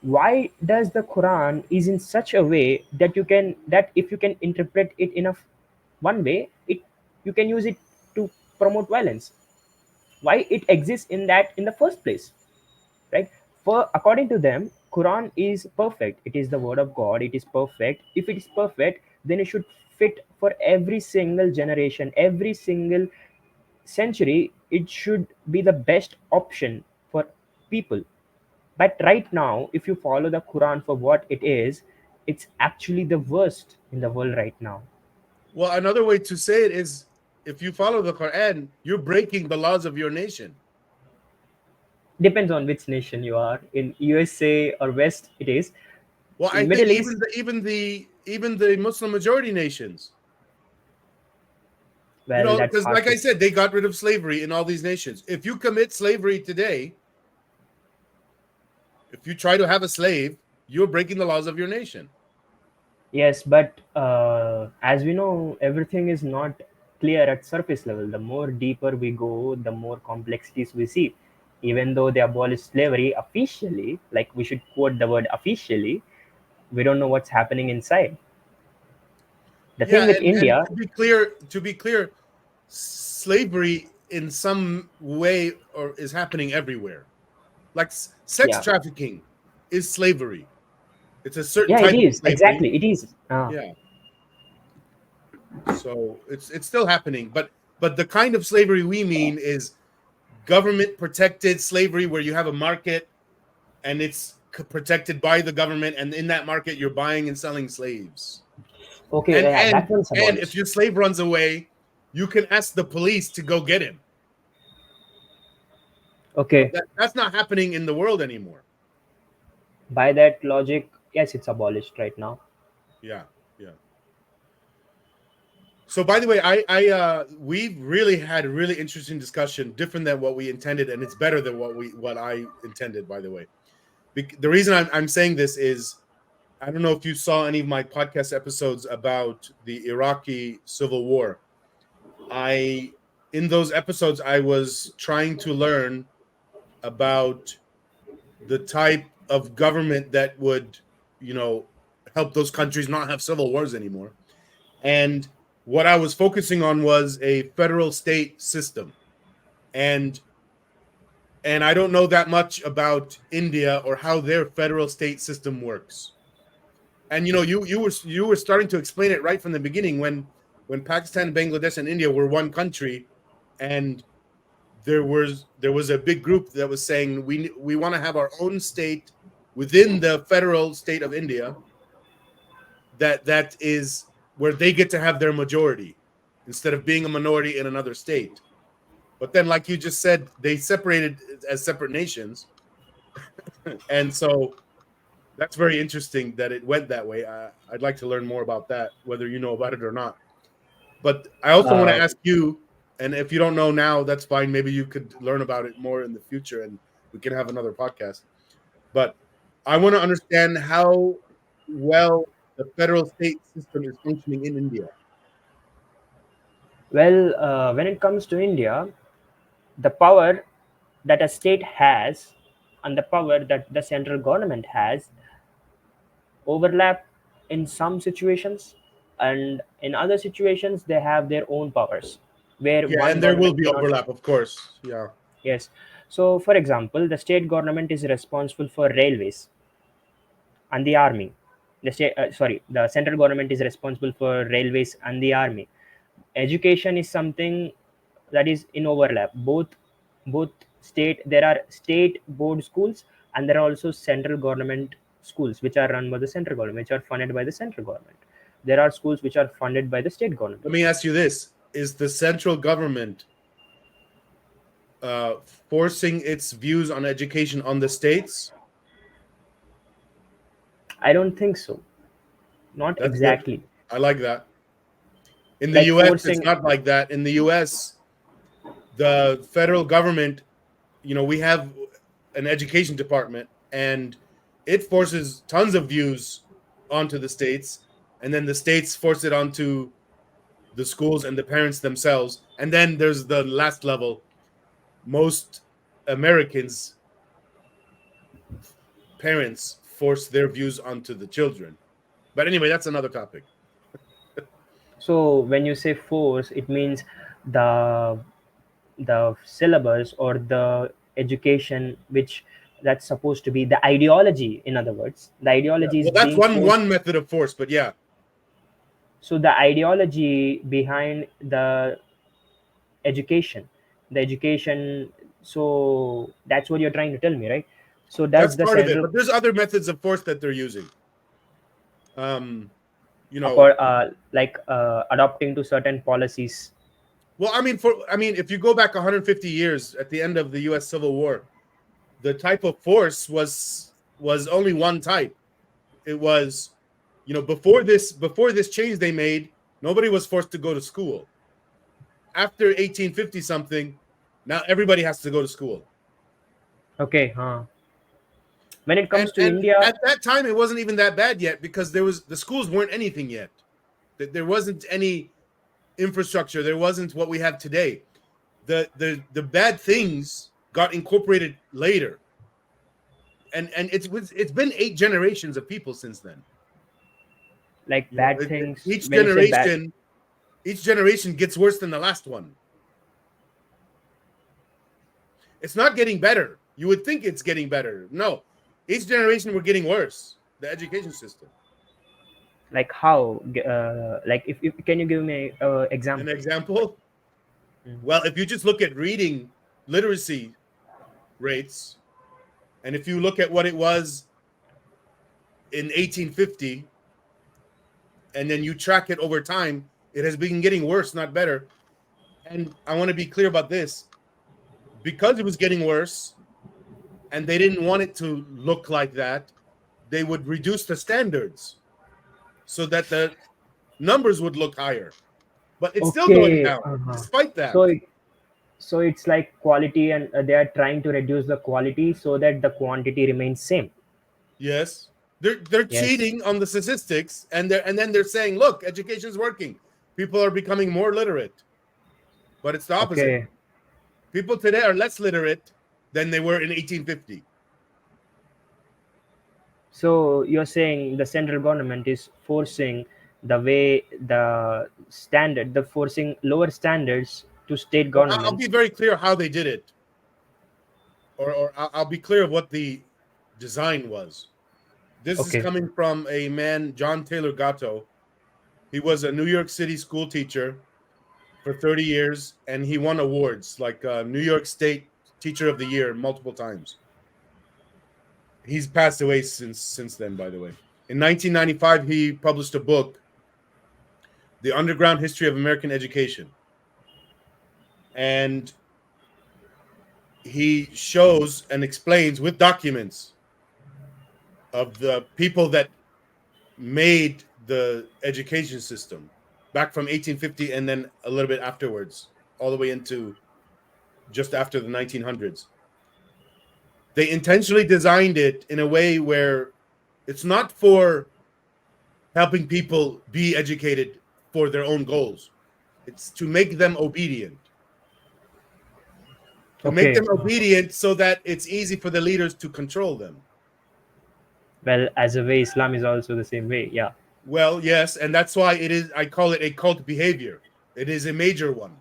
why does the Quran is in such a way that if you can interpret it in a one way, it you can use it to promote violence. Why it exists in that in the first place, right? For according to them, Quran is perfect. It is the word of God. It is perfect. If it is perfect, then it should fit for every single generation, every single century. It should be the best option for people. But right now, if you follow the Quran for what it is, it's actually the worst in the world right now. Well, another way to say it is, if you follow the Quran, you're breaking the laws of your nation. Depends on which nation you are. In USA or West, it is. Well, I In think Middle East, even the Muslim majority nations, well, that's because hard like to I say. said, they got rid of slavery in all these nations. If you commit slavery today, if you try to have a slave, you're breaking the laws of your nation. Yes, but as we know, everything is not clear at surface level. The more deeper we go, the more complexities we see. Even though they abolished slavery officially, like we should quote the word officially, we don't know what's happening inside. The thing Yeah, with and India, to be clear, slavery in some way or is happening everywhere. Like sex yeah, trafficking is slavery. It's a certain yeah, it type of is slavery. exactly. It is. Yeah. So it's still happening, but the kind of slavery we mean is government protected slavery, where you have a market and it's protected by the government, and in that market you're buying and selling slaves. Okay, And yeah, and that one's and if abolished. your slave runs away, you can ask the police to go get him. But Okay, that's not happening in the world anymore. by that logic, yes, it's abolished right now. Yeah, yeah. So by the way, I we really had a really interesting discussion, different than what we intended, and it's better than what I intended, by the way. The reason I'm saying this is, I don't know if you saw any of my podcast episodes about the Iraqi civil war. I In those episodes I was trying to learn about the type of government that would, you know, help those countries not have civil wars anymore. And what I was focusing on was a federal state system. And I don't know that much about India or how their federal state system works. And you were starting to explain it right from the beginning, when Pakistan, Bangladesh, and India were one country, and there was a big group that was saying we want to have our own state within the federal state of India, that is where they get to have their majority instead of being a minority in another state. But then, like you just said, they separated as separate nations, and so that's very interesting that it went that way. I'd like to learn more about that, whether you know about it or not. But I also want to Uh, ask you, and if you don't know now, that's fine. Maybe you could learn about it more in the future, and we can have another podcast. But I want to understand how well the federal state system is functioning in India. well, when it comes to India, the power that a state has and the power that the central government has overlap in some situations, and in other situations they have their own powers where Yeah, one and there will government be cannot. overlap, of course. Yeah. Yes. So for example, the state government is responsible for railways and the army. The central government is responsible for railways and the army. Education is something that is in overlap. Both state there are state board schools, and there are also central government schools which are run by the central government, which are funded by the central government. There are schools which are funded by the state government. Let me ask you this: is the central government uh, forcing its views on education on the states? I don't think so. Not That's good. exactly. I like that. In the Like US, it's forcing. not like that. In the US, the federal government, we have an education department, and it forces tons of views onto the states, and then the states force it onto the schools and the parents themselves. And then there's the last level. Most Americans' parents force their views onto the children. But anyway, that's another topic. So when you say force, it means the the syllabus or the education which that's supposed to be the ideology. In other words, the Yeah. ideology is Well, that's being forced. one method of force, but yeah. So the ideology behind education the education so that's what you're trying to tell me, right? So That's does the part of it, central but there's other methods of force that they're using. Um, you know, adopting to certain policies. well, if you go back 150 years at the end of the U.S. Civil War, the type of force was only one type. It was, before this change they made, nobody was forced to go to school. After 1850 something, now everybody has to go to school. Okay, when it And comes to and India. at that time it wasn't even that bad yet because the schools weren't anything yet. There wasn't any infrastructure. There wasn't what we have today. The bad things got incorporated later, and it's been 8 generations of people since then. Like bad things, Each when you say bad. generation gets worse than the last one. It's not getting better. You would think it's getting better. No, each generation we're getting worse. The education system. Like how, like if can you give me An example? example. Mm. Well, if you just look at reading literacy rates, and if you look at what it was in 1850, and then you track it over time, it has been getting worse, not better. And I want to be clear about this: because it was getting worse, and they didn't want it to look like that, they would reduce the standards so that the numbers would look higher. But it's still going Okay, down, despite so that. so it's like quality, and they are trying to reduce the quality so that the quantity remains same. Yes, they're Yes. cheating on the statistics, and then they're saying, "Look, education is working. People are becoming more literate." But it's the opposite. Okay. People today are less literate than they were in 1850. So you're saying the central government is forcing the way the forcing lower standards to state Well, I'll be governments. very clear how they did it, or I'll be clear of what the design was. This is Okay. coming from a man, John Taylor Gatto. He was a New York City school teacher for 30 years, and he won awards like New York State Teacher of the Year multiple times. He's passed away since then, by the way. In 1995, he published a book, The Underground History of American Education. And he shows and explains with documents of the people that made the education system back from 1850 and then a little bit afterwards, all the way into just after the 1900s. They intentionally designed it in a way where it's not for helping people be educated for their own goals. It's to make them obedient. To make Okay. them obedient so that it's easy for the leaders to control them. Well, as a way, Islam is also the same way. Yeah. Well, yes, and that's why it is. I call it a cult behavior. It is a major one,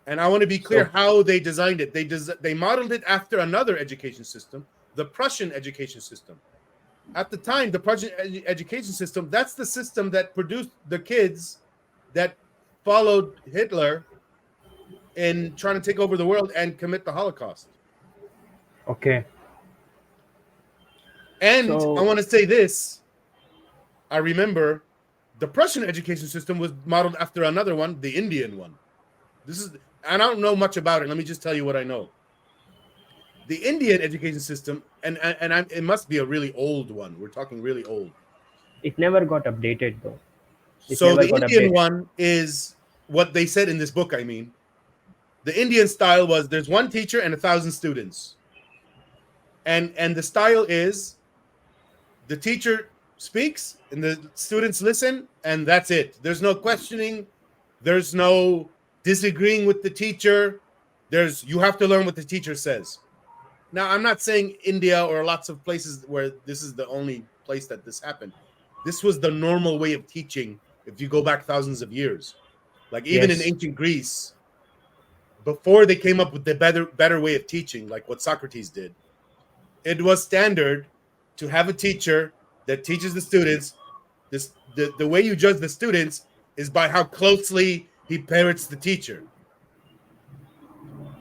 and I want to be clear So, how they designed it. They modeled it after another education system, the Prussian education system. At the time, the Prussian education system, that's the system that produced the kids that followed Hitler in trying to take over the world and commit the Holocaust. okay. And I So, want to say this. I remember the Prussian education system was modeled after another one, the Indian one. This is, and I don't know much about it. Let me just tell you what I know. The Indian education system, it must be a really old one. We're talking really old. it never got updated though. It So never the got Indian updated. one is what they said in this book. I mean, the Indian style was there's one teacher and 1,000 students, and the style is the teacher speaks and the students listen, and that's it. There's no questioning. There's no disagreeing with the teacher. You have to learn what the teacher says. Now, I'm not saying India or lots of places where this is the only place that this happened. This was the normal way of teaching if you go back thousands of years. Like even in Yes. ancient Greece, before they came up with the better way of teaching, like what Socrates did, it was standard to have a teacher that teaches the students. The way you judge the students is by how closely he parrots the teacher.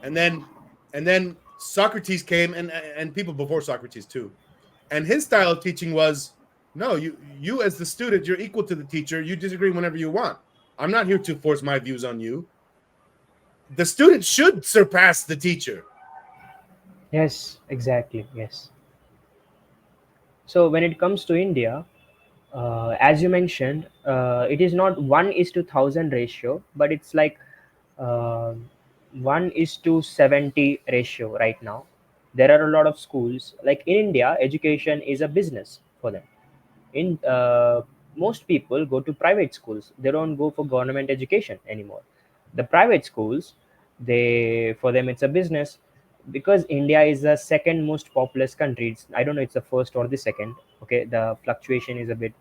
And then Socrates came, and people before Socrates too. And his style of teaching was, no, you as the student, you're equal to the teacher. You disagree whenever you want. I'm not here to force my views on you. The student should surpass the teacher. Yes, exactly. Yes. So when it comes to India, as you mentioned, it is not 1:1,000 ratio, but it's like uh, 1:70 ratio right now. There are a lot of schools. Like in India, education is a business for them. In Most people go to private schools. They don't go for government education anymore. The private schools, they for them it's a business, because India is the second most populous country. I don't know it's the first or the second. Okay, the fluctuation is a bit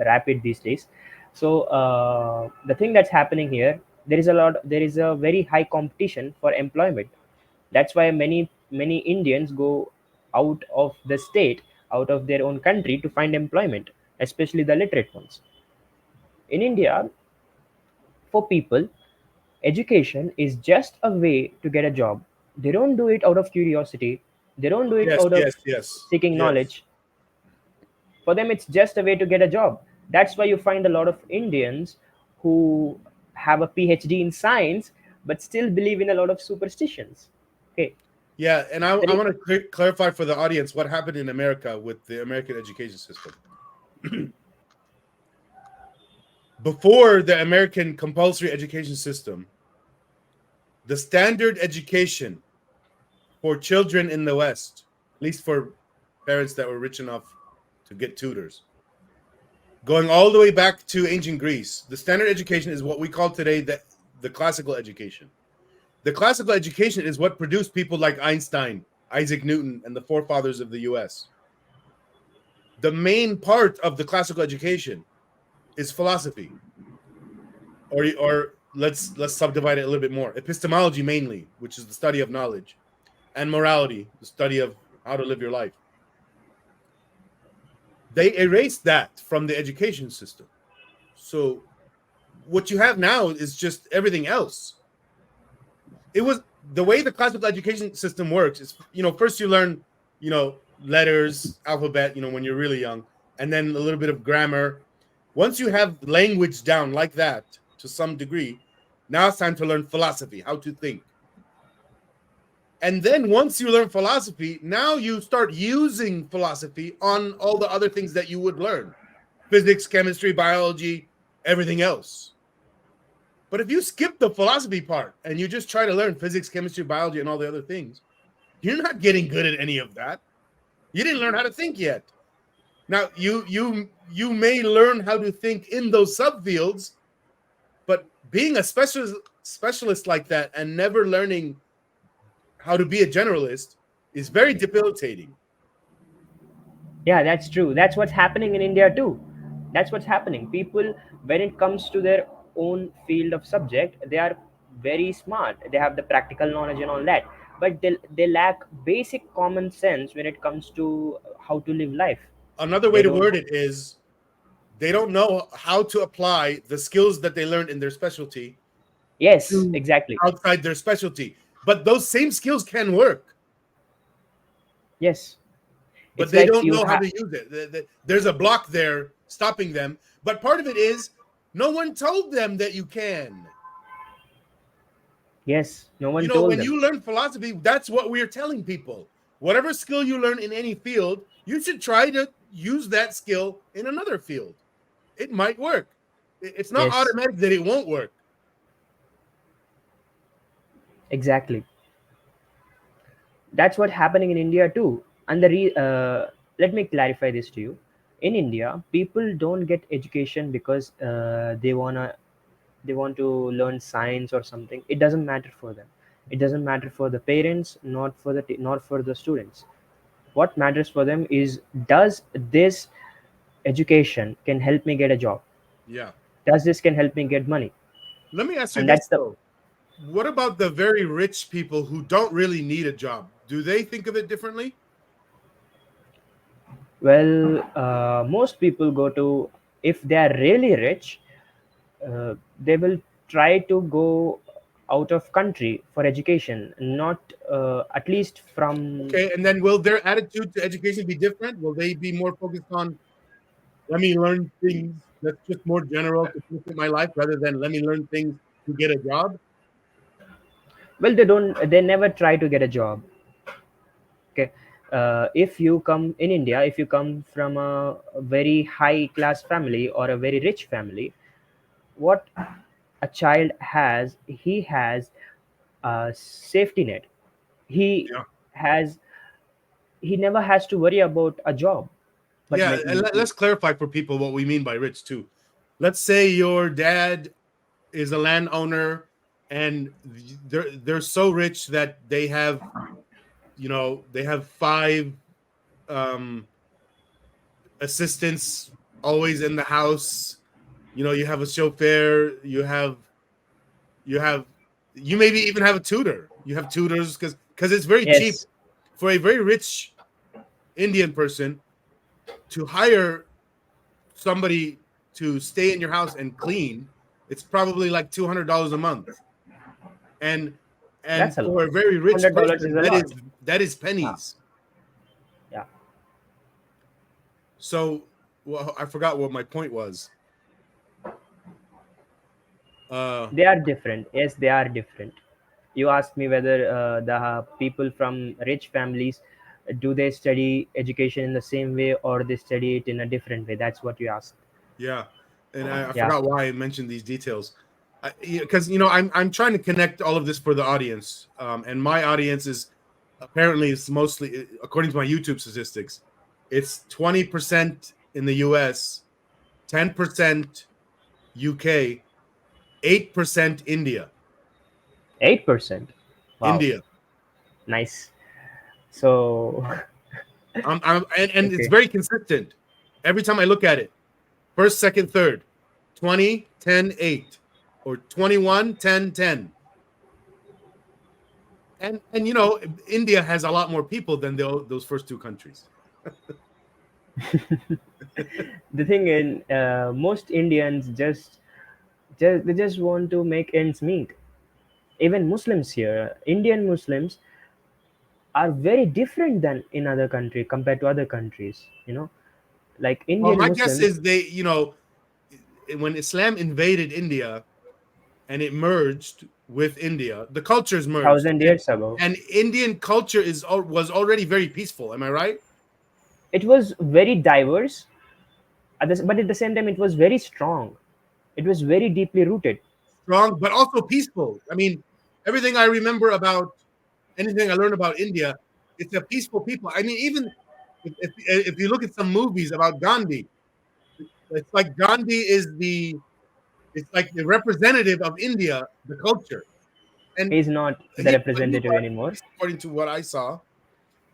rapid these days. So the thing that's happening here, there is a very high competition for employment. That's why many Indians go out of the state, out of their own country to find employment, especially the literate ones. In India, for people, education is just a way to get a job. They don't do it out of curiosity. They don't do it Yes, out of yes, yes, seeking yes. knowledge. For them, it's just a way to get a job. That's why you find a lot of Indians who have a PhD in science but still believe in a lot of superstitions. Okay. Yeah, and I Then want to clarify for the audience what happened in America with the American education system. Before the American compulsory education system, the standard education for children in the West, at least for parents that were rich enough to get tutors, going all the way back to ancient Greece, the standard education is what we call today the classical education. The classical education is what produced people like Einstein, Isaac Newton, and the forefathers of the US. The main part of the classical education is philosophy, or let's subdivide it a little bit more. Epistemology mainly, which is the study of knowledge, and morality, the study of how to live your life. They erased that from the education system. So what you have now is just everything else. It was the way the classical education system works is, first you learn, letters, alphabet, when you're really young. and then a little bit of grammar. Once you have language down like that to some degree, now it's time to learn philosophy, how to think. And then once you learn philosophy, now you start using philosophy on all the other things that you would learn: physics, chemistry, biology, everything else. But if you skip the philosophy part and you just try to learn physics, chemistry, biology, and all the other things, you're not getting good at any of that. You didn't learn how to think yet. Now you may learn how to think in those subfields, but being a specialist like that and never learning how to be a generalist is very debilitating. Yeah, that's true. That's what's happening in India too. That's what's happening. People, when it comes to their own field of subject, they are very smart. They have the practical knowledge and all that, but they lack basic common sense when it comes to how to live life. Another way They to don't. word it is they don't know how to apply the skills that they learned in their specialty Yes, to exactly. outside their specialty. But those same skills can work, Yes, but it's they like don't you know how have. to use it. There's a block there stopping them. But part of it is no one told them that you can. Yes, no You one know, told when them. you learn philosophy, that's what we're telling people. Whatever skill you learn in any field, you should try to use that skill in another field. It might work. It's not Yes, automatic that it won't work. exactly. That's what happening in India too. And let me clarify this to you. In India, people don't get education because they want to learn science or something. It doesn't matter for them. It doesn't matter for the parents, not for the students. What matters for them is, does this education can help me get a job? Yeah. Does this can help me get money? Let me ask you And this that's the. though. What about the very rich people who don't really need a job? Do they think of it differently? Well, most people go to, if they are really rich, they will try to go out of country for education, not at least from. Okay, and then will their attitude to education be different? Will they be more focused on let me learn things that's just more general to benefit my life rather than let me learn things to get a job? Well, they never try to get a job. Okay. If you come in India, if you come from a very high class family or a very rich family, what a child has, he has a safety net. He Yeah. has, he never has to worry about a job. But Yeah, and let's clarify for people what we mean by rich too. Let's say your dad is a landowner and they're so rich that they have, they have five um assistants always in the house. You have a chauffeur, you have you maybe even have a tutor. You have tutors because it's very cheap yes, for a very rich Indian person to hire somebody to stay in your house and clean. It's probably like $200 a month, and that's and a for lot. a very rich $100 is person, a lot. that is Yeah, pennies. yeah. So, well, I forgot what my point was. Uh, They are different. Yes, they are different. You asked me whether the people from rich families, do they study education in the same way or they study it in a different way? That's what you asked. yeah, and I Yeah, forgot why I mentioned these details. Because I'm trying to connect all of this for the audience, and my audience is apparently it's mostly, according to my YouTube statistics, it's 20% in the US, 10% UK, 8% India. 8%. Wow, India. nice. So, And it's okay, very consistent. Every time I look at it, first, second, third, 20, 10, 8, or 21, 10, 10. And India has a lot more people than those first two countries. the thing in most Indians just they just want to make ends meet. Even Muslims here, Indian Muslims, are very different than in other country compared to other countries. Like Well, Indian my guess Muslims, is they, when Islam invaded India and it merged with India, the cultures merged, 1,000 years ago, and Indian culture was already very peaceful. Am I right? it was very diverse, but at the same time, it was very strong. It was very deeply rooted. Strong, but also peaceful. I mean, everything I remember about anything I learned about India, it's a peaceful people. I mean, even if you look at some movies about Gandhi, it's like Gandhi is it's like the representative of India, the culture, and He's not the he representative was, anymore. according to what I saw,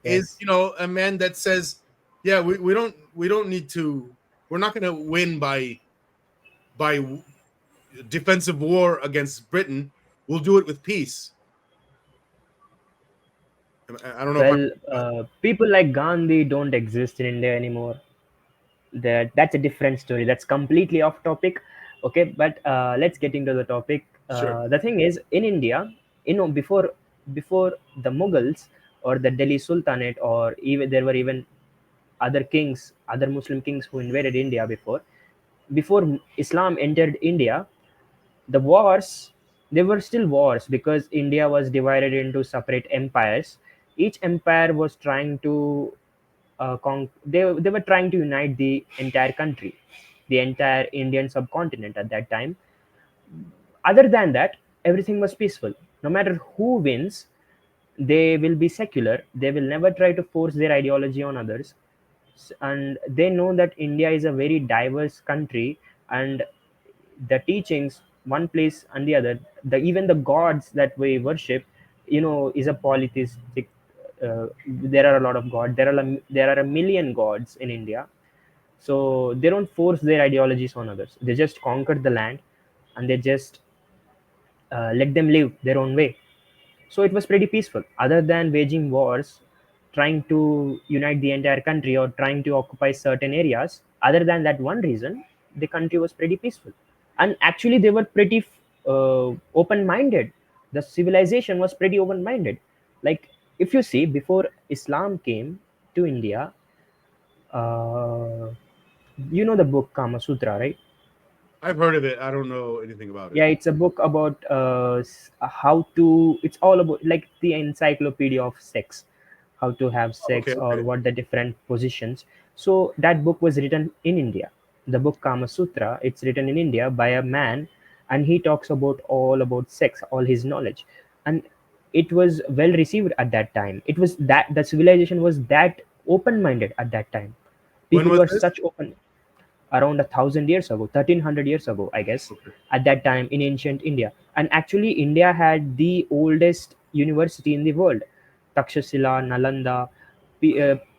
is Yes, a man that says, yeah, we don't need to, we're not going to win by defensive war against Britain. We'll do it with peace. I don't know if well, people like Gandhi don't exist in India anymore. That's a different story. That's completely off topic. Okay, but let's get into the topic. sure. The thing is, in India, before the Mughals or the Delhi Sultanate, or even there were even other kings, other Muslim kings who invaded India before Islam entered India. The wars, they were still wars because India was divided into separate empires. Each empire was trying to they were trying to unite the entire country, the entire Indian subcontinent at that time. Other than that, everything was peaceful. No matter who wins, they will be secular. They will never try to force their ideology on others. And they know that India is a very diverse country, and the teachings, one place and the other, even the gods that we worship, is a polytheistic. There are a lot of gods. There are a million gods in India. So they don't force their ideologies on others. They just conquer the land, and they just let them live their own way. So it was pretty peaceful. Other than waging wars, trying to unite the entire country or trying to occupy certain areas, other than that one reason, the country was pretty peaceful. And actually, they were pretty open-minded. The civilization was pretty open-minded. Like, if you see, before Islam came to India, uh, you know the book Kama Sutra, right? I've heard of it. I don't know anything about it. Yeah, it's a book about how to, it's all about like the encyclopedia of sex, how to have Okay, sex or okay. what the different positions. So that book was written in India. The book Kama Sutra, it's written in India by a man, and he talks about all about sex, all his knowledge. And it was well received at that time. It was that the civilization was that open minded at that time. When People was were this? such open. Around 1,000 years ago, 1,300 years ago, I guess, Okay. at that time in ancient India. And actually, India had the oldest university in the world, Takshashila, Nalanda,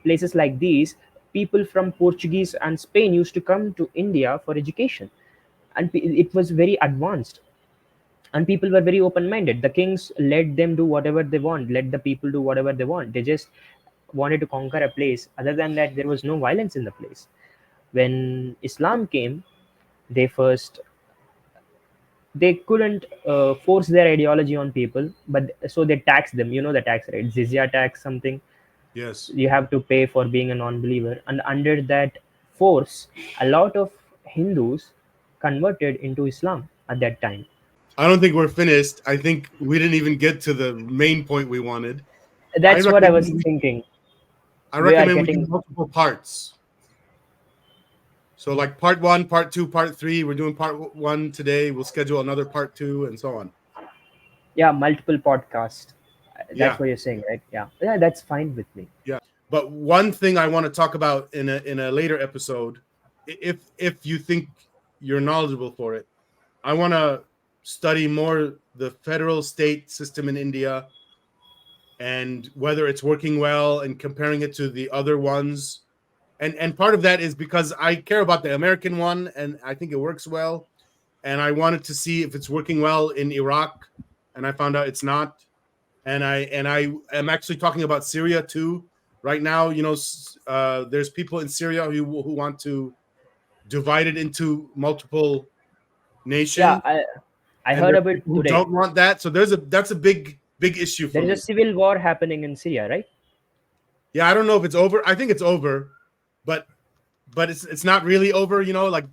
places like these. People from Portuguese and Spain used to come to India for education, and it was very advanced. And people were very open minded. The kings let them do whatever they want, let the people do whatever they want. They just wanted to conquer a place. Other than that, there was no violence in the place. When Islam came, they first, they couldn't force their ideology on people, but so they taxed them. You know the tax, right? Jizya tax, something Yes. you have to pay for being a non-believer. And under that force, a lot of Hindus converted into Islam at that time. I don't think we're finished. I think we didn't even get to the main point we wanted. I That's what I recommend was we, thinking. I We are recommend we do getting, multiple parts. So like part one, part two, part three. We're doing part one today. We'll schedule another part two, and so on. yeah, multiple podcasts. That's Yeah, what you're saying, right? Yeah, yeah, that's fine with me. yeah. But one thing I want to talk about in a later episode, if you think you're knowledgeable for it, I want to study more the federal state system in India and whether it's working well and comparing it to the other ones. And part of that is because I care about the American one and I think it works well. And I wanted to see if it's working well in Iraq, and I found out it's not. And I am actually talking about Syria too. Right now, there's people in Syria who want to divide it into multiple Yeah, nations, I and heard there's of it people who today. don't want that. So that's a big issue There for is a me. civil war happening in Syria, right? Yeah, I don't know if it's over. I think it's over, but but it's not really over. Like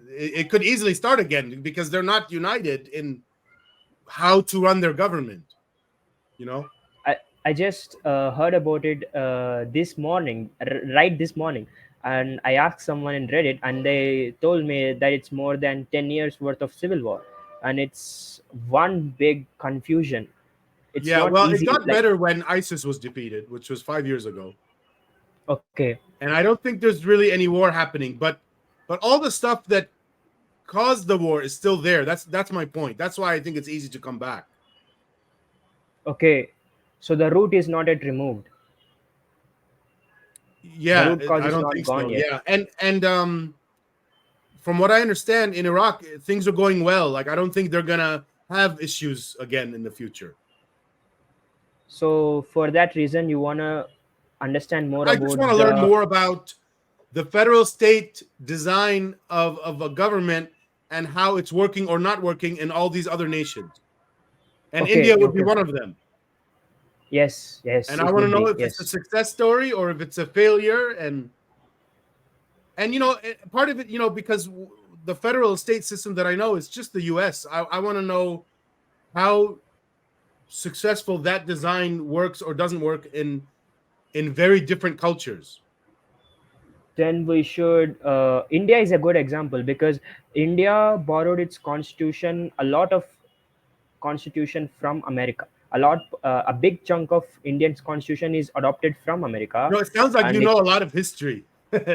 it could easily start again because they're not united in how to run their government. You know. I just heard about it this morning, right this morning, and I asked someone in Reddit, and they told me that it's more than 10 years worth of civil war, and it's one big confusion. It's Yeah, not well, it easy. got Like, better when ISIS was defeated, which was 5 years ago. okay, And I don't think there's really any war happening, but all the stuff that caused the war is still there. That's my point. That's why I think it's easy to come back. okay, so the root is not yet removed. The Yeah, root cause I is don't not think gone so. yet. Yeah, and from what I understand, in Iraq, things are going well. Like I don't think they're gonna have issues again in the future. So for that reason, you wanna understand more I just about want to learn the. more about the federal state design of a government and how it's working or not working in all these other nations. And Okay, India would be okay, one of them. yes, yes, And I it want to would know be, if it's a yes. success story or if it's a failure. And part of it, because the federal state system that I know is just the US. I want to know how successful that design works or doesn't work in very different cultures. Then we should. India is a good example because India borrowed its constitution, a lot of constitution from America. A big chunk of Indian's constitution is adopted from America, It sounds like you and know it. a lot of history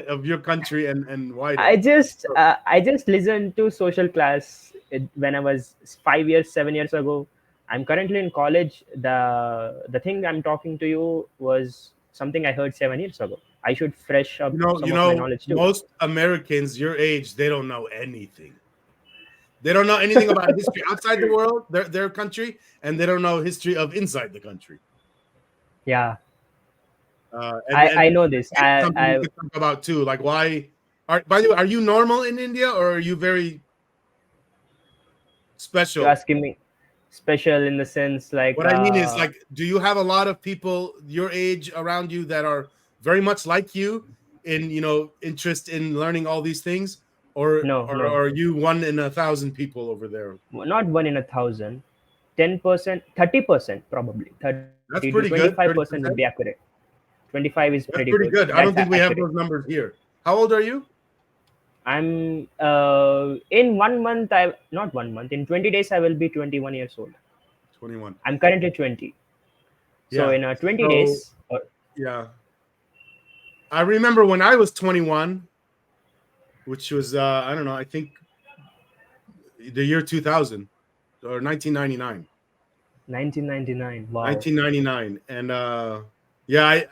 of your country and I wider. just So, uh, I just listened to social class when I was 5 years, 7 years ago. I'm currently in college. The thing I'm talking to you was something I heard 7 years ago. I should fresh up some of my knowledge too. most Americans your age, they don't know anything. They don't know anything about history outside the world, their country, and they don't know history of inside the country. Yeah, And I know this. something we could talk about too. Like why by the way, are you normal in India or are you very You're special? asking me special in the sense like What I mean is like, do you have a lot of people your age around you that are very much like you in interest in learning all these things, or no, or no, are you one in 1,000 people over there? not one in a thousand. 10%, 30% probably. 30 to That's pretty good. 25% would be 30%. accurate. 25 is That's pretty pretty good. good. I That's don't think we have accurate. those numbers here. How old are you? I'm in 1 month. I not 1 month. In 20 days, I will be 21 years old. 21. I'm currently 20. So Yeah. in 20 So days, yeah, I remember when I was 21, which was I don't know, I think the year 2000 or 1999. 1999. Wow. 1999. And yeah,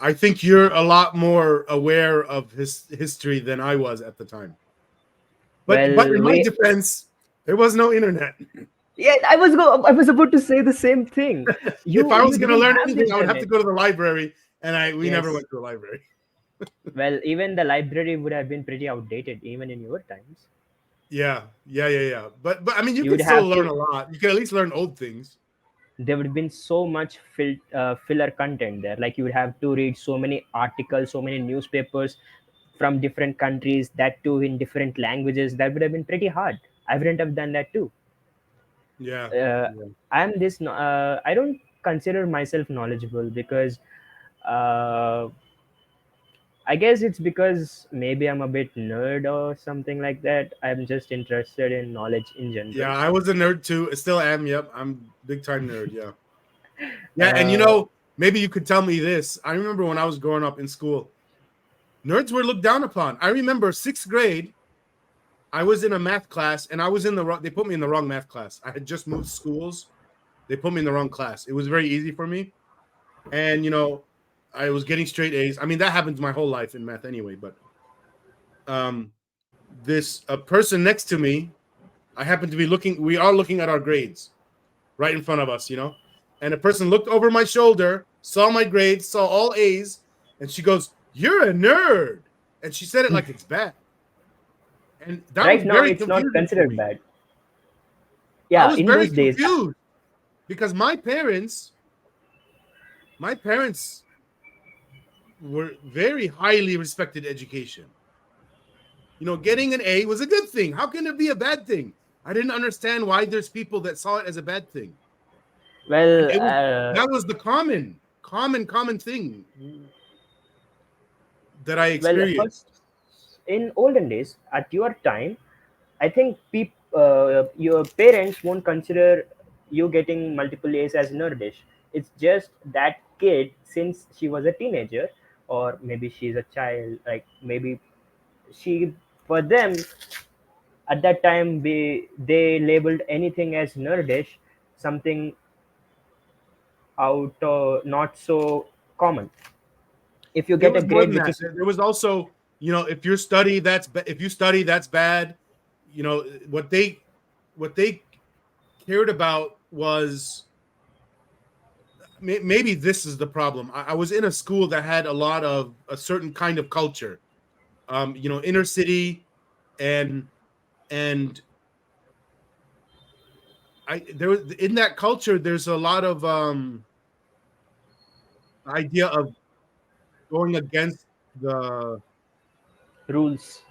I think you're a lot more aware of his history than I was at the time. But in Well, my we. defense, there was no internet. Yeah, I was about to say the same thing. If You I was you going to didn't learn have the anything, I would have to internet. go to the library, and we never Yes. went to the library. Well, even the library would have been pretty outdated even in your times. Yeah. But I mean, you You could would still have learn to. a lot. You could at least learn old things. There would have been so much filler content there. Like you would have to read so many articles, so many newspapers from different countries, that too in different languages. That would have been pretty hard. I wouldn't have done that too. Yeah. uh, Yeah. I don't consider myself knowledgeable because uh, I guess it's because maybe I'm a bit nerd or something like that. I'm just interested in knowledge in general. Yeah, I was a nerd too. I still am. Yep, I'm big time nerd. Yeah. Yeah, and uh, maybe you could tell me this. I remember when I was growing up in school, nerds were looked down upon. I remember 6th grade, I was in a math class, and I was in the wrong. They put me in the wrong math class. I had just moved schools. They put me in the wrong class. It was very easy for me, and I was getting straight A's. I mean, that happens my whole life in math anyway. But um, this a person next to me, I happened to be looking. We are looking at our grades right in front of us, and a person looked over my shoulder, saw my grades, saw all A's, and she goes, "You're a nerd," and she said it like it's bad, and that was right now very it's not confusing for considered me. bad. I Yeah, was in very those days. confused because my parents were very highly respected education. Getting an A was a good thing. How can it be a bad thing? I didn't understand why there's people that saw it as a bad thing. And Well, that was the common thing that I well, experienced. first, in olden days, at your time, I think your parents won't consider you getting multiple A's as nerdish. It's just that kid, since she was a teenager, or maybe she's a child, like maybe she, for them, at that time, they labeled anything as nerdish, something out not so common. If you There get a was more grade than which that. is There was also, if you study, that's bad. You know what they cared about was maybe this is the problem. I was in a school that had a lot of a certain kind of culture, inner city, and and I there was in that culture. There's a lot of idea of going against the rules.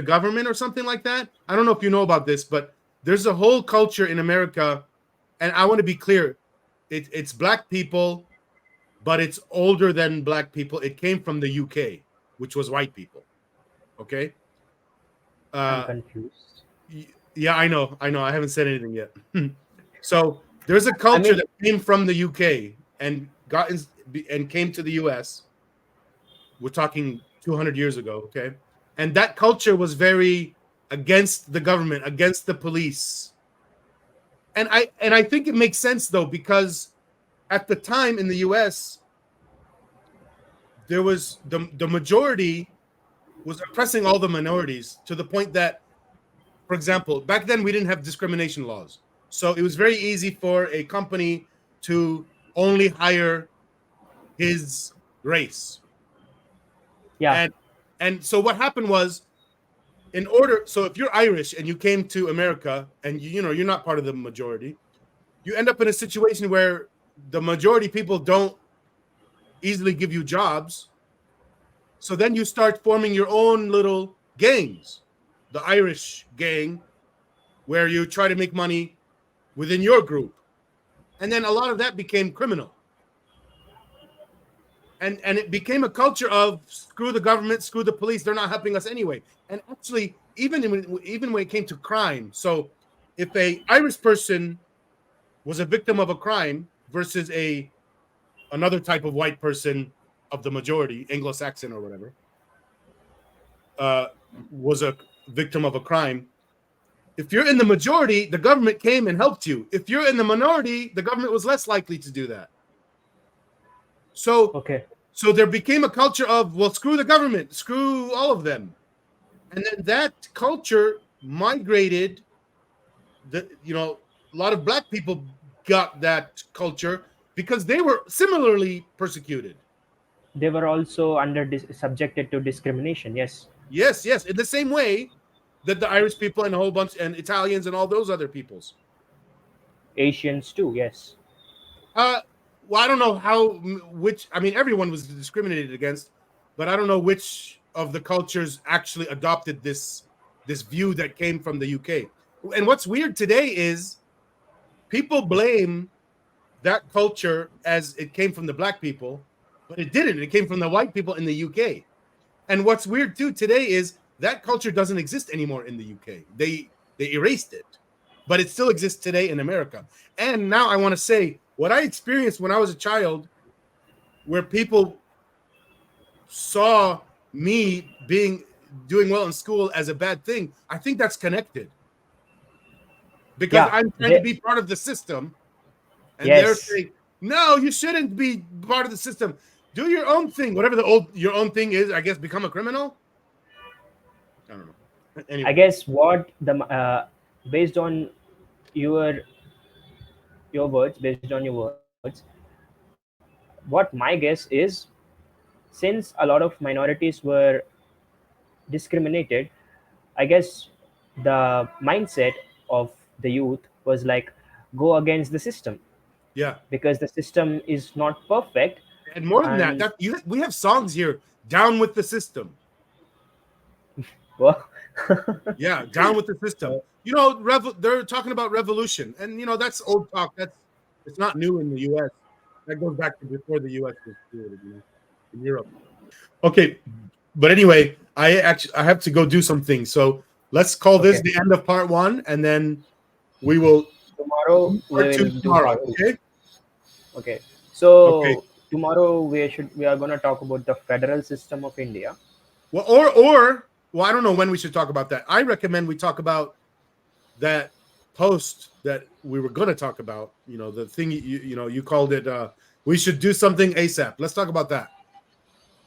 government or something like that. I don't know if you know about this, but there's a whole culture in America, and I want to be clear. It's black people, but it's older than black people. It came from the UK, which was white people. Okay. I'm Uh, confused. yeah, I know. I haven't said anything yet. So there's a I culture mean, that came from the UK and came to the US. We're talking 200 years ago. Okay, and that culture was very against the government, against the police, and I think it makes sense though because at the time in the US there was the majority was oppressing all the minorities to the point that, for example, back then we didn't have discrimination laws. So it was very easy for a company to only hire his race. yeah, And so what happened was, so if you're Irish and you came to America and you're not part of the majority, you end up in a situation where the majority people don't easily give you jobs. So then you start forming your own little gangs, the Irish gang, where you try to make money within your group. And then a lot of that became criminal. And it became a culture of screw the government, screw the police, they're not helping us anyway. And actually, even when it came to crime, so if a Irish person was a victim of a crime versus a another type of white person of the majority, Anglo-Saxon or whatever, uh, was a victim of a crime. If you're in the majority, the government came and helped you. If you're in the minority, the government was less likely to do that. So okay. so there became a culture of, well, screw the government, screw all of them. And then that culture migrated. A lot of black people got that culture because they were similarly persecuted. They were also subjected to discrimination. Yes, Yes, yes, in the same way that the Irish people and a whole bunch and Italians and all those other peoples. Asians too. Yes, Uh, well, I don't know which. I mean, everyone was discriminated against, but I don't know which of the cultures actually adopted this view that came from the UK. And what's weird today is people blame that culture as it came from the black people, but it didn't. It came from the white people in the UK. And what's weird too today is that culture doesn't exist anymore in the UK. They erased it, but it still exists today in America. And now I want to say what I experienced when I was a child, where people saw me doing well in school as a bad thing. I think that's connected because yeah. I'm trying to be part of the system, and they're Yes, saying, "No, you shouldn't be part of the system. Do your own thing, whatever your own thing is. I guess become a criminal." I don't know. I Anyway, guess what the based on your based on your words, what my guess is, since a lot of minorities were discriminated, I guess the mindset of the youth was like, go against the system, yeah, because the system is not perfect. And more than And that, we have songs here. Down with the system. well, Yeah, down with the system. They're talking about revolution, and that's old talk. It's not new in the U.S. That goes back to before the U.S. was created, in Europe. Okay, but anyway, I have to go do something. So let's call this okay, the end of part one, and then we will tomorrow do we part two will do tomorrow. part two. Okay. Okay, Okay. so tomorrow we are gonna talk about the federal system of India. Well, well, I don't know when we should talk about that. I recommend we talk about that post that we were going to talk about. The thing you called it. We should do something ASAP. Let's talk about that.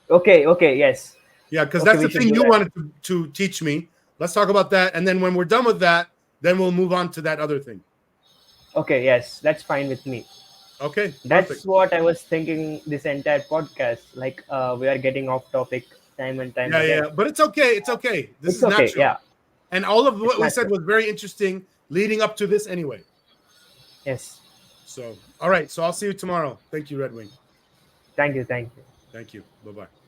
Okay, okay, yes. Yeah, because Okay, that's we the should thing do you that. wanted to teach me. Let's talk about that, and then when we're done with that, then we'll move on to that other thing. Okay, yes, that's fine with me. Okay, perfect. That's what I was thinking this entire podcast. Like, we are getting off topic time and time Yeah, again. yeah, but it's okay. It's okay. This It's is okay, natural, yeah, and all of it's what we said natural. was very interesting leading up to this anyway. Yes, So, all right. So I'll see you tomorrow. Thank you, RedWing. thank you, thank you. Thank you. Bye bye.